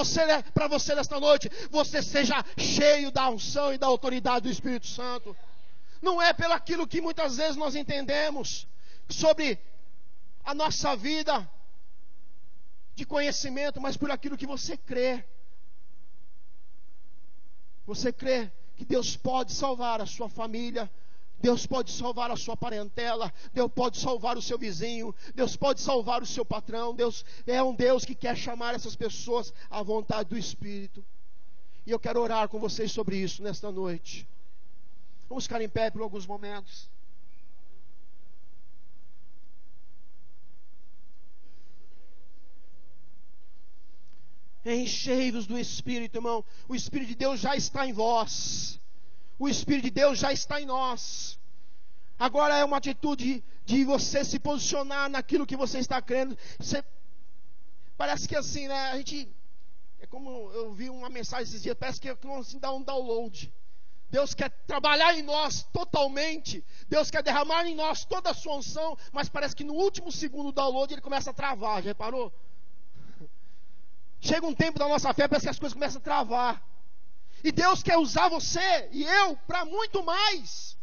para você nesta noite: você seja cheio da unção e da autoridade do Espírito Santo. Não é pelo aquilo que muitas vezes nós entendemos sobre a nossa vida de conhecimento, mas por aquilo que você crê. Você crê que Deus pode salvar a sua família, Deus pode salvar a sua parentela, Deus pode salvar o seu vizinho, Deus pode salvar o seu patrão. Deus é um Deus que quer chamar essas pessoas à vontade do Espírito. E eu quero orar com vocês sobre isso nesta noite. Vamos ficar em pé por alguns momentos. Enchei-vos do Espírito, irmão. O Espírito de Deus já está em vós. O Espírito de Deus já está em nós. Agora é uma atitude de você se posicionar naquilo que você está crendo. Parece que assim, né? É como eu vi uma mensagem esses dias, parece que é como assim, dá um download. Deus quer trabalhar em nós totalmente. Deus quer derramar em nós toda a sua unção. Mas parece que no último segundo do download ele começa a travar. Já reparou? Chega um tempo da nossa fé, parece que as coisas começam a travar. E Deus quer usar você e eu para muito mais.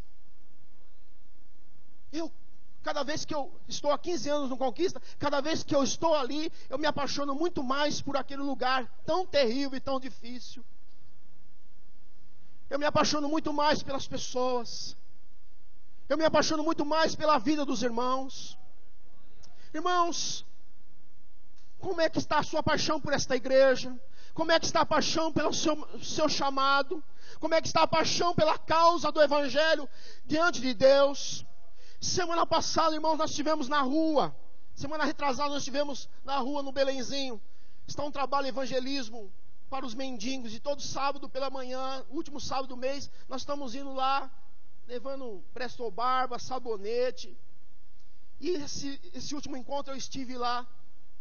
Cada vez que eu estou há 15 anos no Conquista, cada vez que eu estou ali, eu me apaixono muito mais por aquele lugar tão terrível e tão difícil. Eu me apaixono muito mais pelas pessoas. Eu me apaixono muito mais pela vida dos irmãos. Irmãos, como é que está a sua paixão por esta igreja? Como é que está a paixão pelo seu chamado? Como é que está a paixão pela causa do Evangelho diante de Deus? Semana passada, irmãos, nós estivemos na rua. Semana retrasada, nós estivemos na rua, no Belenzinho. Está um trabalho de evangelismo para os mendigos. E todo sábado pela manhã, último sábado do mês, nós estamos indo lá, levando Presto Barba, sabonete. E esse último encontro eu estive lá,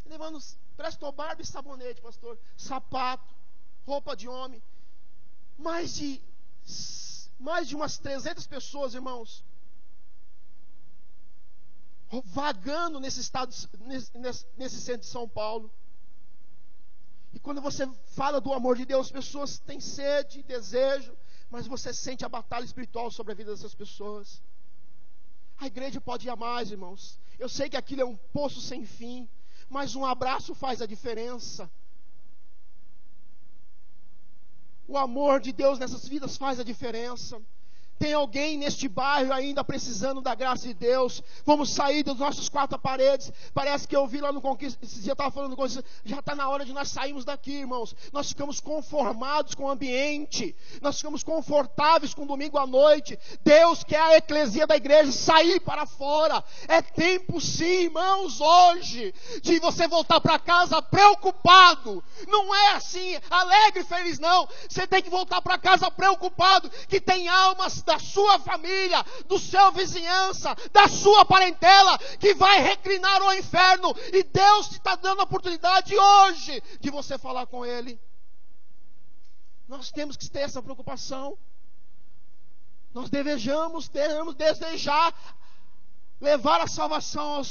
levando Presto Barba e sabonete, pastor. Sapato, roupa de homem. Mais de umas 300 pessoas, irmãos, vagando nesse estado, nesse centro de São Paulo. E quando você fala do amor de Deus, as pessoas têm sede, desejo, mas você sente a batalha espiritual sobre a vida dessas pessoas. A igreja pode ir a mais, irmãos. Eu sei que aquilo é um poço sem fim, mas um abraço faz a diferença. O amor de Deus nessas vidas faz a diferença. Tem alguém neste bairro ainda precisando da graça de Deus? Vamos sair das nossas quatro paredes. Parece que eu vi lá no Conquista, esse dia eu estava falando no Conquista, já está na hora de nós sairmos daqui, irmãos. Nós ficamos conformados com o ambiente, nós ficamos confortáveis com o domingo à noite. Deus quer a eclesia da igreja sair para fora. É tempo sim, irmãos, hoje, de você voltar para casa preocupado. Não é assim, alegre e feliz, não. Você tem que voltar para casa preocupado, que tem almas da sua família, do seu vizinhança, da sua parentela, que vai reclinar ao inferno, e Deus te está dando a oportunidade hoje, de você falar com Ele. Nós temos que ter essa preocupação. Nós devemos desejar levar a salvação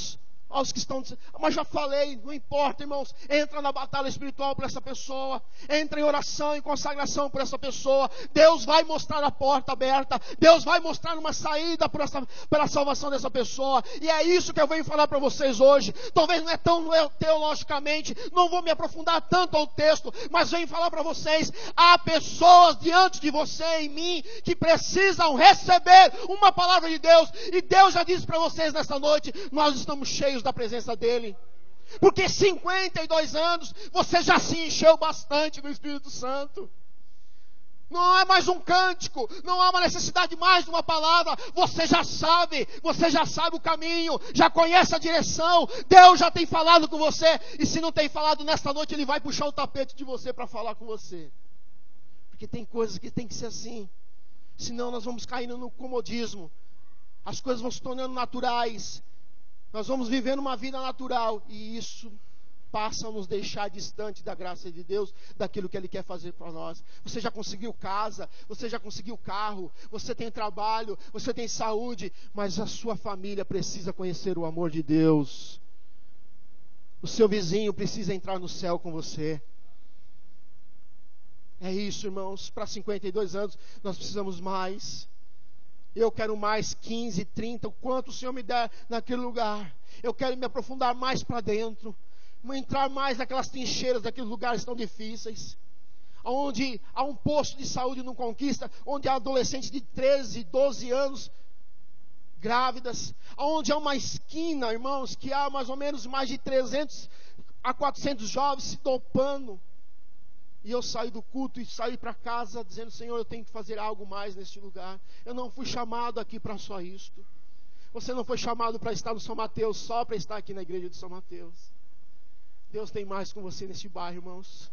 aos que estão... Mas já falei, não importa, irmãos. Entra na batalha espiritual por essa pessoa. Entra em oração, em consagração por essa pessoa. Deus vai mostrar a porta aberta. Deus vai mostrar uma saída pela salvação dessa pessoa. E é isso que eu venho falar para vocês hoje. Talvez não é tão teologicamente, não vou me aprofundar tanto ao texto, mas venho falar para vocês. Há pessoas diante de você e mim que precisam receber uma palavra de Deus. E Deus já disse para vocês nesta noite, nós estamos cheios da presença dEle. Porque 52 anos você já se encheu bastante do Espírito Santo. Não é mais um cântico, não há uma necessidade mais de uma palavra. Você já sabe o caminho, já conhece a direção. Deus já tem falado com você. E se não tem falado nesta noite, Ele vai puxar o tapete de você para falar com você. Porque tem coisas que tem que ser assim. Senão nós vamos caindo no comodismo. As coisas vão se tornando naturais. Nós vamos vivendo uma vida natural, e isso passa a nos deixar distante da graça de Deus, daquilo que Ele quer fazer para nós. Você já conseguiu casa, você já conseguiu carro, você tem trabalho, você tem saúde, mas a sua família precisa conhecer o amor de Deus. O seu vizinho precisa entrar no céu com você. É isso, irmãos. Para 52 anos nós precisamos mais. Eu quero mais 15, 30, o quanto o Senhor me der naquele lugar. Eu quero me aprofundar mais para dentro. Entrar mais naquelas trincheiras, daqueles lugares tão difíceis. Onde há um posto de saúde no Conquista, onde há adolescentes de 13, 12 anos grávidas. Onde há uma esquina, irmãos, que há mais ou menos mais de 300 a 400 jovens se dopando. E eu saí do culto e saí para casa dizendo, Senhor, eu tenho que fazer algo mais neste lugar. Eu não fui chamado aqui para só isto. Você não foi chamado para estar no São Mateus, só para estar aqui na igreja de São Mateus. Deus tem mais com você neste bairro, irmãos.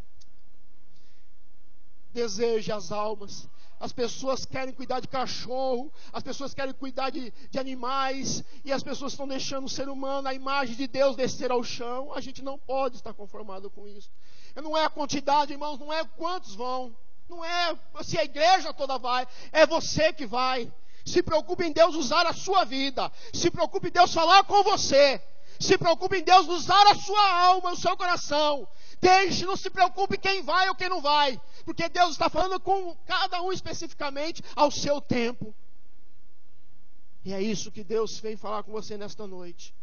Deseje as almas. As pessoas querem cuidar de cachorro, as pessoas querem cuidar de animais, e as pessoas estão deixando o ser humano, a imagem de Deus, descer ao chão. A gente não pode estar conformado com isso. Não é a quantidade, irmãos, não é quantos vão, não é se a igreja toda vai, é você que vai. Se preocupe em Deus usar a sua vida, se preocupe em Deus falar com você, se preocupe em Deus usar a sua alma, o seu coração. Deixe, não se preocupe quem vai ou quem não vai, porque Deus está falando com cada um especificamente ao seu tempo. E é isso que Deus vem falar com você nesta noite.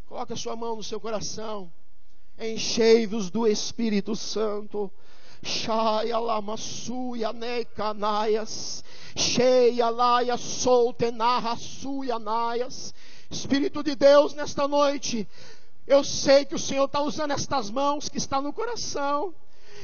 Coloque a sua mão no seu coração. Enchei-vos do Espírito Santo. Shaya lamassuya necanaias. Cheia laia soltenarra suyanaias. Espírito de Deus, nesta noite, eu sei que o Senhor está usando estas mãos que estão no coração.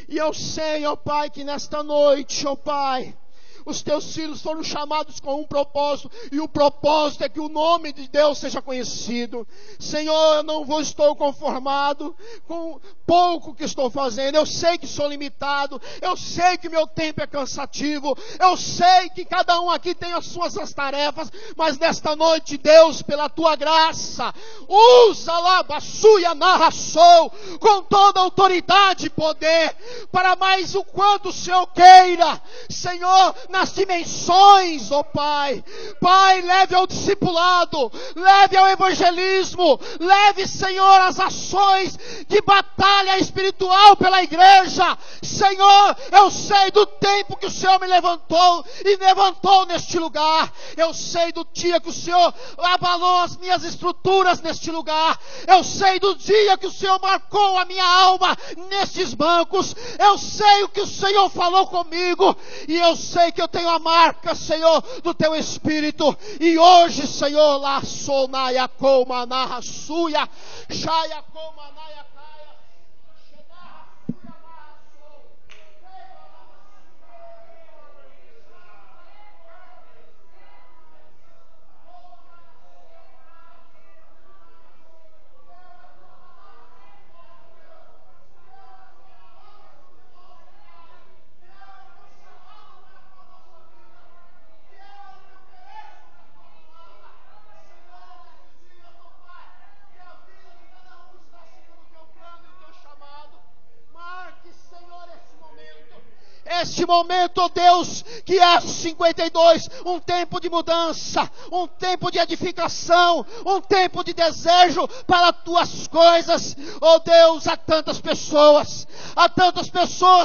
E eu sei, ó Pai, que nesta noite, ó Pai, os teus filhos foram chamados com um propósito, e o propósito é que o nome de Deus seja conhecido. Senhor, eu não estou conformado com pouco que estou fazendo. Eu sei que sou limitado, eu sei que meu tempo é cansativo, eu sei que cada um aqui tem as suas tarefas, mas nesta noite, Deus, pela tua graça, usa lá, bassuia narração, com toda a autoridade e poder, para mais o quanto o Senhor queira, Senhor, nas dimensões, ó Pai. Pai, leve ao discipulado, leve ao evangelismo, leve, Senhor, as ações de batalha espiritual pela igreja. Senhor, eu sei do tempo que o Senhor me levantou e levantou neste lugar. Eu sei do dia que o Senhor abalou as minhas estruturas neste lugar. Eu sei do dia que o Senhor marcou a minha alma nestes bancos. Eu sei o que o Senhor falou comigo, e eu sei que eu tenho a marca, Senhor, do teu Espírito. E hoje, Senhor, lá sou na Yacoma na Rassuya, Shayacoma na Yacaia, este momento, ó Deus, que é 52, um tempo de mudança, um tempo de edificação, um tempo de desejo para as tuas coisas. Ó Deus, há tantas pessoas,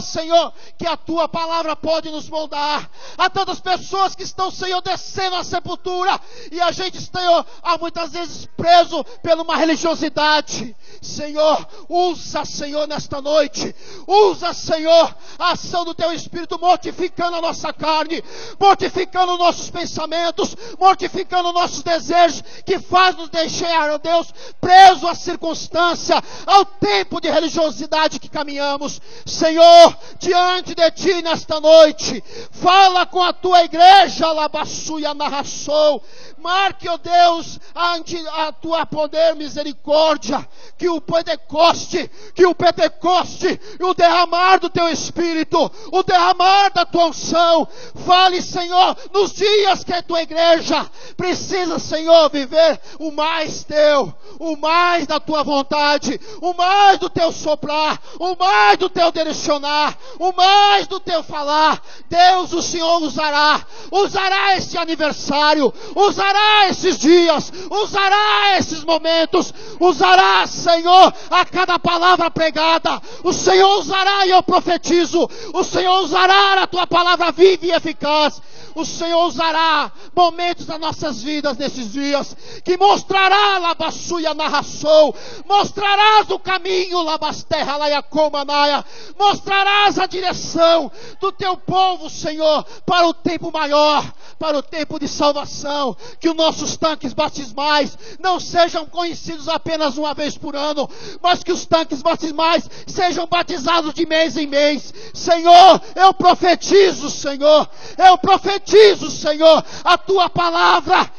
Senhor, que a tua palavra pode nos moldar. Há tantas pessoas que estão, Senhor, descendo à sepultura, e a gente, Senhor, há muitas vezes preso por uma religiosidade. Senhor, usa, Senhor, nesta noite, usa, Senhor, a ação do teu Espírito, mortificando a nossa carne, mortificando nossos pensamentos, mortificando nossos desejos, que faz nos deixar, ó Deus, preso à circunstância, ao tempo de religiosidade que caminhamos. Senhor, diante de ti nesta noite, fala com a tua igreja, labassuia narração. Marque, ó Deus, a tua poder, misericórdia, que o Pentecoste, e o derramar do teu Espírito, o derramar da tua unção, fale, Senhor, nos dias que a tua igreja precisa, Senhor, viver o mais teu, o mais da tua vontade, o mais do teu soprar, o mais do teu direcionar, o mais do teu falar. Deus, o Senhor usará este aniversário, usará esses dias, usará esses momentos, usará, Senhor, a cada palavra pregada. O Senhor usará, e eu profetizo, o Senhor usará a tua palavra viva e eficaz. O Senhor usará momentos das nossas vidas nesses dias, que mostrará labassuia narração, mostrarás o caminho, labasterra laiacomanaia, mostrarás a direção do teu povo, Senhor, para o tempo maior, para o tempo de salvação. Que os nossos tanques batismais não sejam conhecidos apenas uma vez por ano, mas que os tanques batismais sejam batizados de mês em mês. Senhor, eu profetizo, Senhor, eu profetizo diz o Senhor, a tua palavra.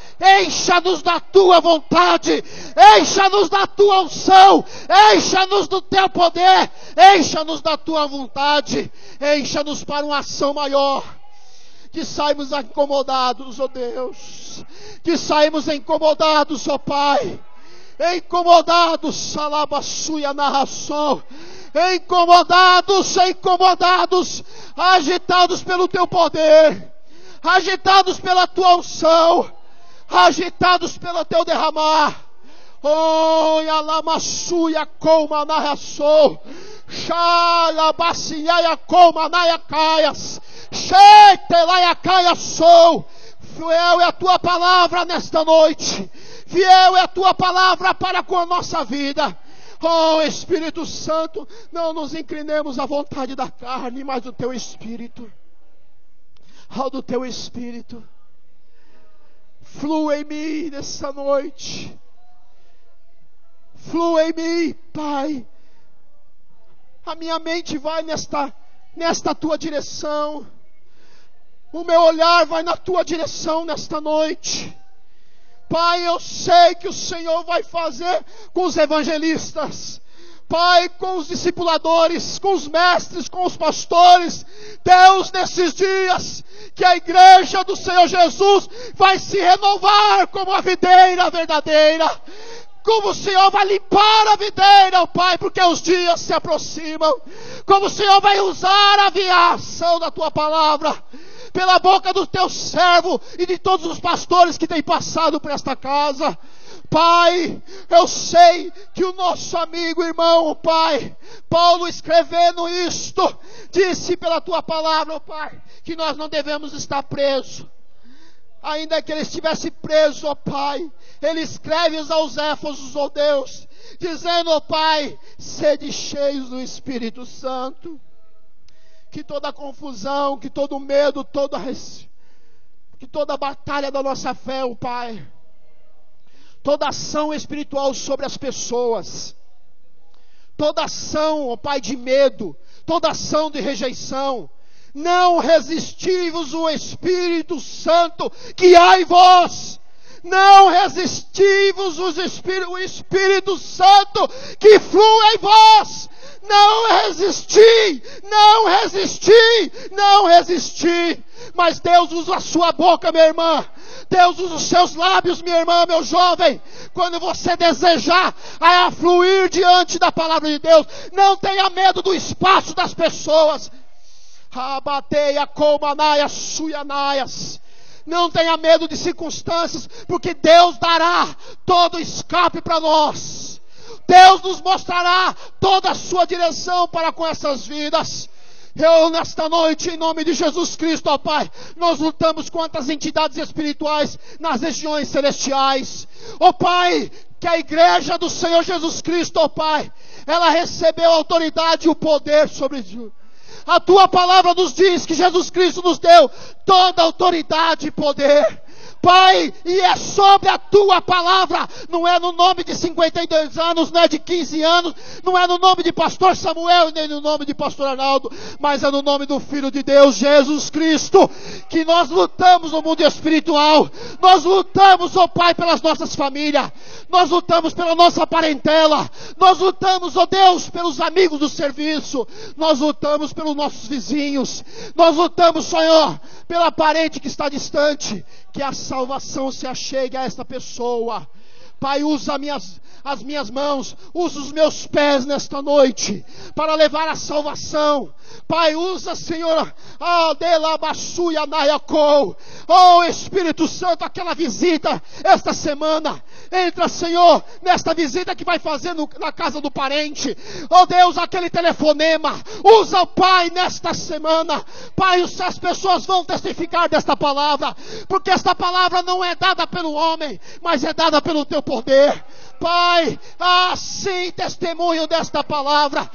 Encha-nos da tua vontade, encha-nos da tua unção, encha-nos do teu poder, encha-nos da tua vontade, encha-nos para uma ação maior. Que saímos incomodados, ó Deus, que saímos incomodados, ó Pai, incomodados, salabassuia narração, incomodados, agitados pelo teu poder, agitados pela tua unção, agitados pelo teu derramar. Oh, alamassuia como narração, xalabaciaia como naiacaias, xetelaiacaia sou. Fiel é a tua palavra nesta noite, fiel é a tua palavra para com a nossa vida. Oh Espírito Santo, não nos inclinemos à vontade da carne, mas do teu Espírito. Oh, do teu Espírito. Flua em mim nesta noite. Flua em mim, Pai. A minha mente vai nesta tua direção. O meu olhar vai na tua direção nesta noite. Pai, eu sei que o Senhor vai fazer com os evangelistas. Pai, com os discipuladores, com os mestres, com os pastores. Deus, nesses dias, que a igreja do Senhor Jesus vai se renovar como a videira verdadeira. Como o Senhor vai limpar a videira, Pai, porque os dias se aproximam. Como o Senhor vai usar a aviação da tua palavra pela boca do teu servo e de todos os pastores que têm passado por esta casa. Pai, eu sei que o nosso amigo, irmão, Pai, Paulo, escrevendo isto, disse pela tua palavra, Pai, que nós não devemos estar presos. Ainda que ele estivesse preso, ó Pai, ele escreve aos Éfesos, ó Deus, dizendo, ó Pai, sede cheios do Espírito Santo. Que toda confusão, que todo medo, que toda batalha da nossa fé, ó Pai, toda ação espiritual sobre as pessoas, toda ação, ó Pai, de medo, toda ação de rejeição, não resistivos o Espírito Santo que há em vós. Não resistivos o Espírito Santo que flui em vós. Não resisti, não resisti, não resisti. Mas Deus usa a sua boca, minha irmã. Deus usa os seus lábios, minha irmã, meu jovem. Quando você desejar fluir diante da palavra de Deus, não tenha medo do espaço das pessoas. Abateia comanaias, suianaias. Não tenha medo de circunstâncias, porque Deus dará todo escape para nós. Deus nos mostrará toda a sua direção para com essas vidas. Eu, nesta noite, em nome de Jesus Cristo, ó Pai, nós lutamos contra as entidades espirituais nas regiões celestiais. Ó Pai, que a igreja do Senhor Jesus Cristo, ó Pai, ela recebeu a autoridade e o poder sobre Deus. A tua palavra nos diz que Jesus Cristo nos deu toda a autoridade e poder. Pai, e é sobre a tua palavra, não é no nome de 52 anos, não é de 15 anos, não é no nome de pastor Samuel, nem no nome de pastor Arnaldo, mas é no nome do Filho de Deus, Jesus Cristo, que nós lutamos no mundo espiritual. Nós lutamos, ó Pai, pelas nossas famílias, nós lutamos pela nossa parentela, nós lutamos, ó Deus, pelos amigos do serviço, nós lutamos pelos nossos vizinhos, nós lutamos, Senhor, pela parente que está distante. Que a salvação se achegue a esta pessoa. Pai, usa as minhas mãos, usa os meus pés nesta noite para levar a salvação. Pai, usa, Senhor, oh Espírito Santo, aquela visita esta semana. Entra, Senhor, nesta visita que vai fazer na casa do parente. Oh Deus, aquele telefonema. Usa, Pai, nesta semana. Pai, as pessoas vão testificar desta palavra, porque esta palavra não é dada pelo homem, mas é dada pelo teu poder. Pai, assim testemunho desta palavra,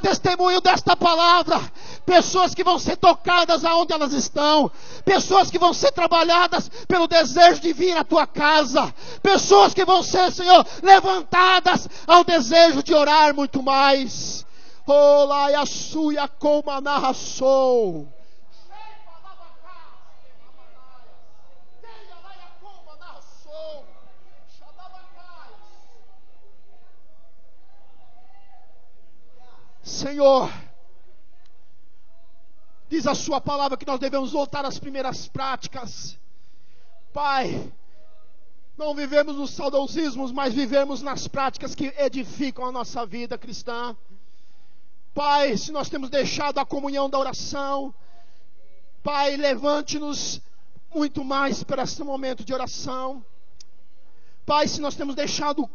testemunho desta palavra, pessoas que vão ser tocadas aonde elas estão, pessoas que vão ser trabalhadas pelo desejo de vir à tua casa, pessoas que vão ser, Senhor, levantadas ao desejo de orar muito mais. Olá, Yasuya como narração. Senhor, diz a sua palavra que nós devemos voltar às primeiras práticas. Pai, não vivemos nos saudosismos, mas vivemos nas práticas que edificam a nossa vida cristã. Pai, se nós temos deixado a comunhão da oração, Pai, levante-nos muito mais para esse momento de oração. Pai, se nós temos deixado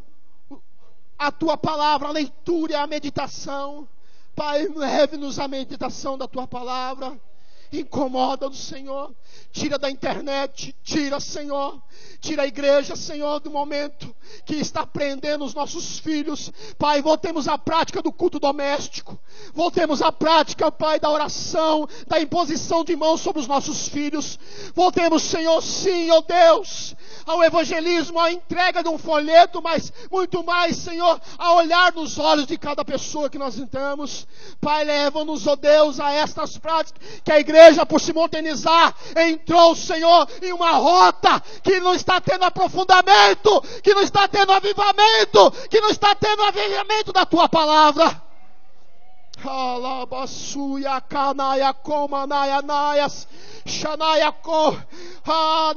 a Tua palavra, a leitura e a meditação, Pai, leve-nos à meditação da Tua palavra. Incomoda-nos, Senhor. Tira da internet, tira, Senhor. Tira a igreja, Senhor, do momento que está prendendo os nossos filhos. Pai, voltemos à prática do culto doméstico. Voltemos à prática, Pai, da oração, da imposição de mãos sobre os nossos filhos. Voltemos, Senhor, sim, ó Deus, ao evangelismo, à entrega de um folheto, mas muito mais, Senhor, a olhar nos olhos de cada pessoa que nós entramos. Pai, leva-nos, ó Deus, a estas práticas que a igreja, por se modernizar, entrou, Senhor, em uma rota que não está tendo aprofundamento, que não está tendo avivamento, que não está tendo avivamento da Tua palavra.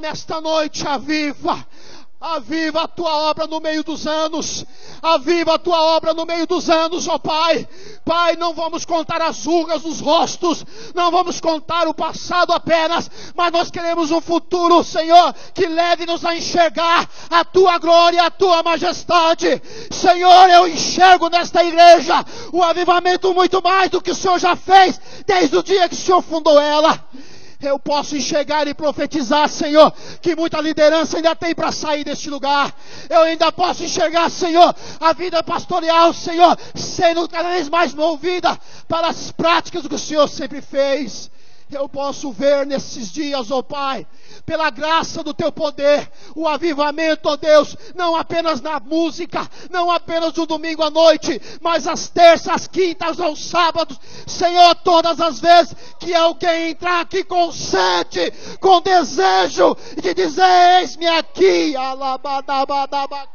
Nesta noite aviva a Tua obra no meio dos anos. Aviva a Tua obra no meio dos anos, ó Pai. Pai, não vamos contar as rugas dos rostos, não vamos contar o passado apenas, mas nós queremos um futuro, Senhor, que leve-nos a enxergar a Tua glória, a Tua majestade. Senhor, eu enxergo nesta igreja o avivamento muito mais do que o Senhor já fez desde o dia que o Senhor fundou ela. Eu posso enxergar e profetizar, Senhor, que muita liderança ainda tem para sair deste lugar. Eu ainda posso enxergar, Senhor, a vida pastoral, Senhor, sendo cada vez mais movida para as práticas do que o Senhor sempre fez. Eu posso ver nesses dias, ó Pai, pela graça do Teu poder, o avivamento, ó Deus, não apenas na música, não apenas no domingo à noite, mas às terças, às quintas, aos sábados, Senhor, todas as vezes que alguém entrar aqui com sede, com desejo de dizer, eis-me aqui, alabadabadaba.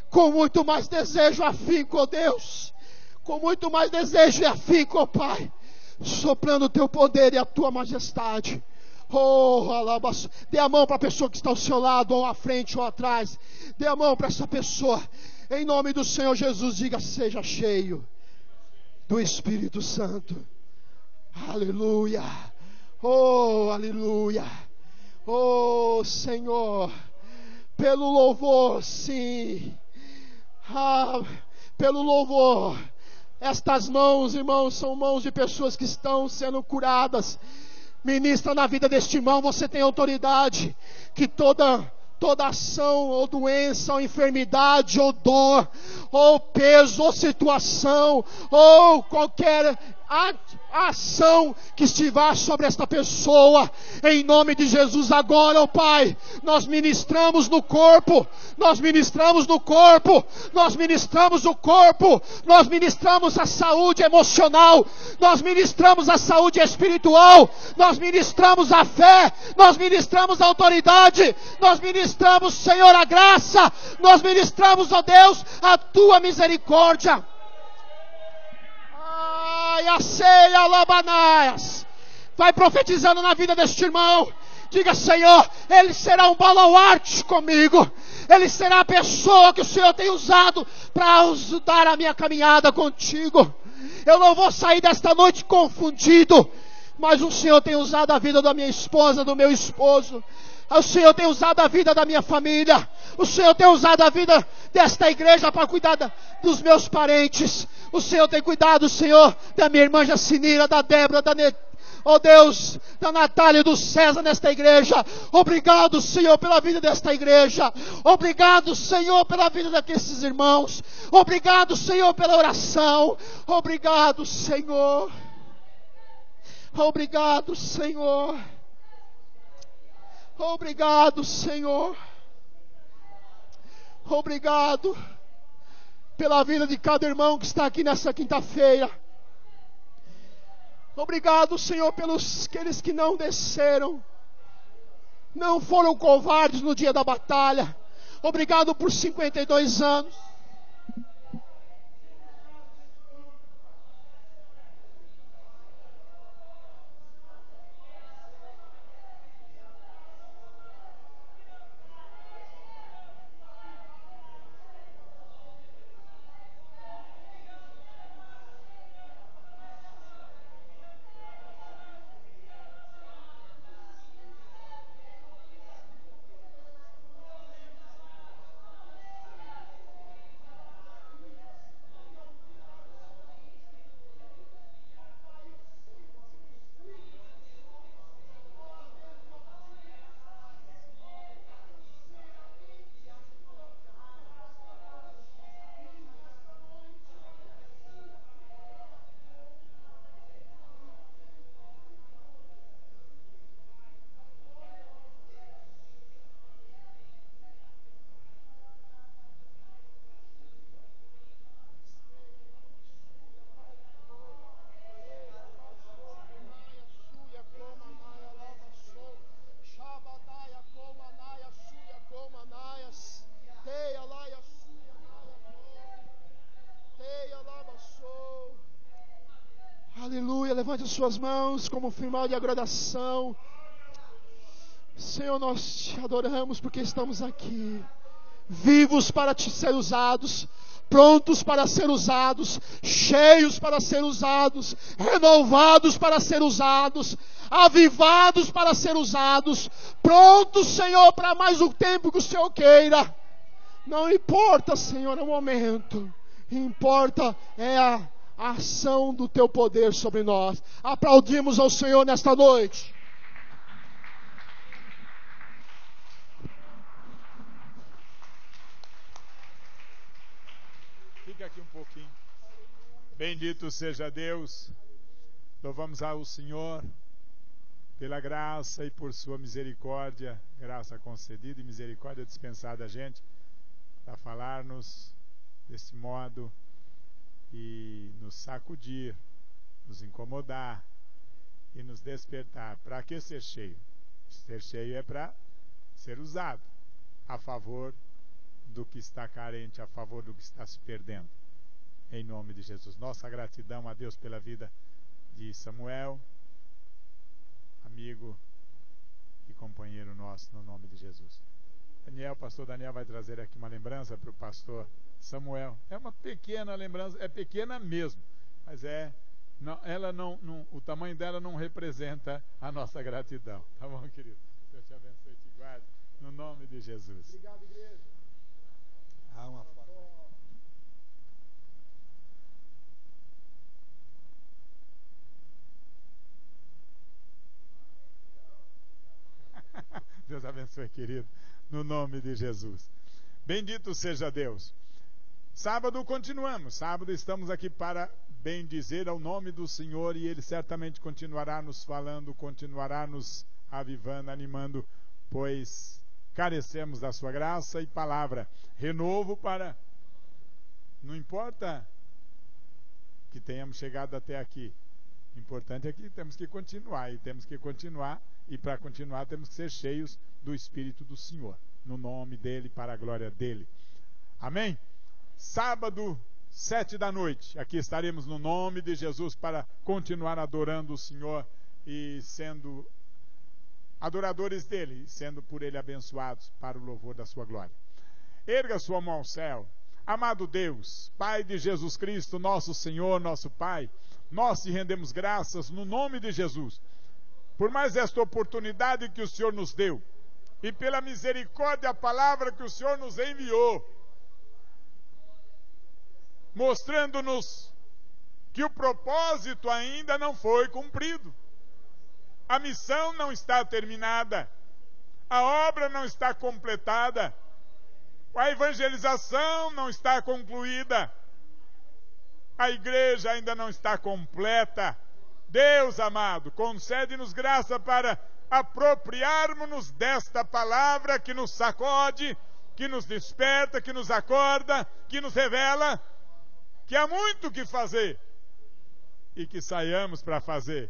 Com muito mais desejo e afinco, ó Deus. Com muito mais desejo e afinco, ó Pai. Soprando o Teu poder e a Tua majestade. Oh, alabaço. Dê a mão para a pessoa que está ao seu lado, ou à frente ou atrás. Dê a mão para essa pessoa. Em nome do Senhor Jesus, diga: seja cheio do Espírito Santo. Aleluia. Oh, aleluia. Oh, Senhor. Pelo louvor, sim. Pelo louvor, estas mãos, irmãos, são mãos de pessoas que estão sendo curadas. Ministra na vida deste irmão, você tem autoridade, que toda ação, ou doença, ou enfermidade, ou dor, ou peso, ou situação, ou qualquer ação que estiver sobre esta pessoa, em nome de Jesus, agora, ó Pai, nós ministramos no corpo, nós ministramos no corpo, nós ministramos o corpo, nós ministramos a saúde emocional, nós ministramos a saúde espiritual, nós ministramos a fé, nós ministramos a autoridade, nós ministramos, Senhor, a graça, nós ministramos, ó Deus, a Tua misericórdia. Vai profetizando na vida deste irmão. Diga: Senhor, ele será um baluarte comigo. Ele será a pessoa que o Senhor tem usado para ajudar a minha caminhada contigo. Eu não vou sair desta noite confundido, mas o Senhor tem usado a vida da minha esposa, do meu esposo. O Senhor tem usado a vida da minha família. O Senhor tem usado a vida desta igreja para cuidar dos meus parentes. O Senhor tem cuidado, Senhor, da minha irmã Jacinira, da Débora, ó Deus, da Natália e do César nesta igreja. Obrigado, Senhor, pela vida desta igreja. Obrigado, Senhor, pela vida daqueles irmãos. Obrigado, Senhor, pela oração. Obrigado, Senhor. Obrigado, Senhor. Obrigado, Senhor. Obrigado pela vida de cada irmão que está aqui nessa quinta-feira. Obrigado, Senhor, pelos aqueles que não desceram, não foram covardes no dia da batalha. Obrigado por 52 anos. Aleluia, levante as suas mãos como final de adoração. Senhor, nós te adoramos porque estamos aqui, vivos para te ser usados, prontos para ser usados, cheios para ser usados, renovados para ser usados, avivados para ser usados, prontos, Senhor, para mais o tempo que o Senhor queira. Não importa, Senhor, o momento, importa é a ação do teu poder sobre nós. Aplaudimos ao Senhor nesta noite. Fica aqui um pouquinho. Bendito seja Deus. Louvamos ao Senhor pela graça e por sua misericórdia, graça concedida e misericórdia dispensada a gente, para falar-nos desse modo e nos sacudir, nos incomodar e nos despertar. Para que ser cheio? Ser cheio é para ser usado a favor do que está carente, a favor do que está se perdendo. Em nome de Jesus. Nossa gratidão a Deus pela vida de Samuel, amigo e companheiro nosso, no nome de Jesus. Daniel, pastor Daniel vai trazer aqui uma lembrança para o pastor Samuel. É uma pequena lembrança, é pequena mesmo, mas o tamanho dela não representa a nossa gratidão. Tá bom, querido? Deus te abençoe e te guarde, no nome de Jesus. Obrigado, igreja. Uma foto. Deus abençoe, querido, no nome de Jesus. Bendito seja Deus. Sábado continuamos. Sábado estamos aqui para bendizer ao nome do Senhor e Ele certamente continuará nos falando, continuará nos avivando, animando, pois carecemos da sua graça e palavra. Renovo para... Não importa que tenhamos chegado até aqui. O importante é que temos que continuar e para continuar temos que ser cheios do Espírito do Senhor, no nome dEle, para a glória dEle. Amém? Sábado, 19h, aqui estaremos no nome de Jesus para continuar adorando o Senhor e sendo adoradores dEle, sendo por Ele abençoados para o louvor da sua glória. Erga sua mão ao céu. Amado Deus, Pai de Jesus Cristo, nosso Senhor, nosso Pai, nós te rendemos graças no nome de Jesus, por mais esta oportunidade que o Senhor nos deu, e pela misericórdia, a palavra que o Senhor nos enviou, mostrando-nos que o propósito ainda não foi cumprido. A missão não está terminada, a obra não está completada, a evangelização não está concluída, a igreja ainda não está completa. Deus amado, concede-nos graça para apropriarmos-nos desta palavra que nos sacode, que nos desperta, que nos acorda, que nos revela que há muito o que fazer e que saiamos para fazer.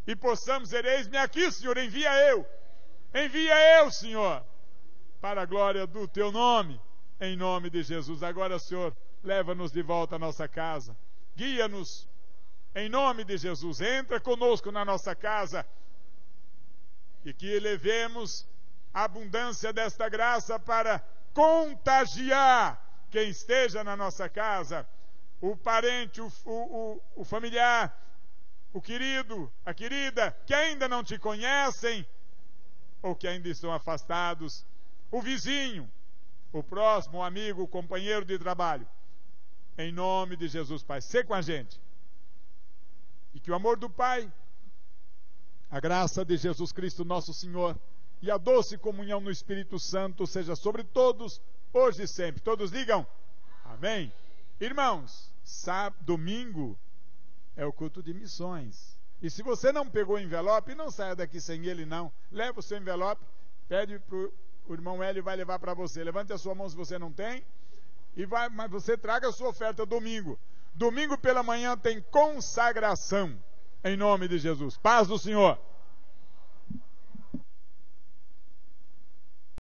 E possamos dizer: eis-me aqui, Senhor, envia eu, Senhor, para a glória do teu nome, em nome de Jesus. Agora, Senhor, leva-nos de volta à nossa casa, guia-nos, em nome de Jesus. Entra conosco na nossa casa e que levemos a abundância desta graça para contagiar quem esteja na nossa casa, o parente, o familiar, o querido, a querida, que ainda não te conhecem ou que ainda estão afastados, o vizinho, o próximo, o amigo, o companheiro de trabalho. Em nome de Jesus, Pai, sê com a gente. E que o amor do Pai, a graça de Jesus Cristo, nosso Senhor, e a doce comunhão no Espírito Santo seja sobre todos, hoje e sempre. Todos digam amém. Irmãos, domingo é o culto de missões. E se você não pegou o envelope, não saia daqui sem ele, não. Leva o seu envelope, pede para o irmão Hélio, vai levar para você. Levante a sua mão se você não tem, mas você traga a sua oferta domingo. Domingo pela manhã tem consagração, em nome de Jesus. Paz do Senhor.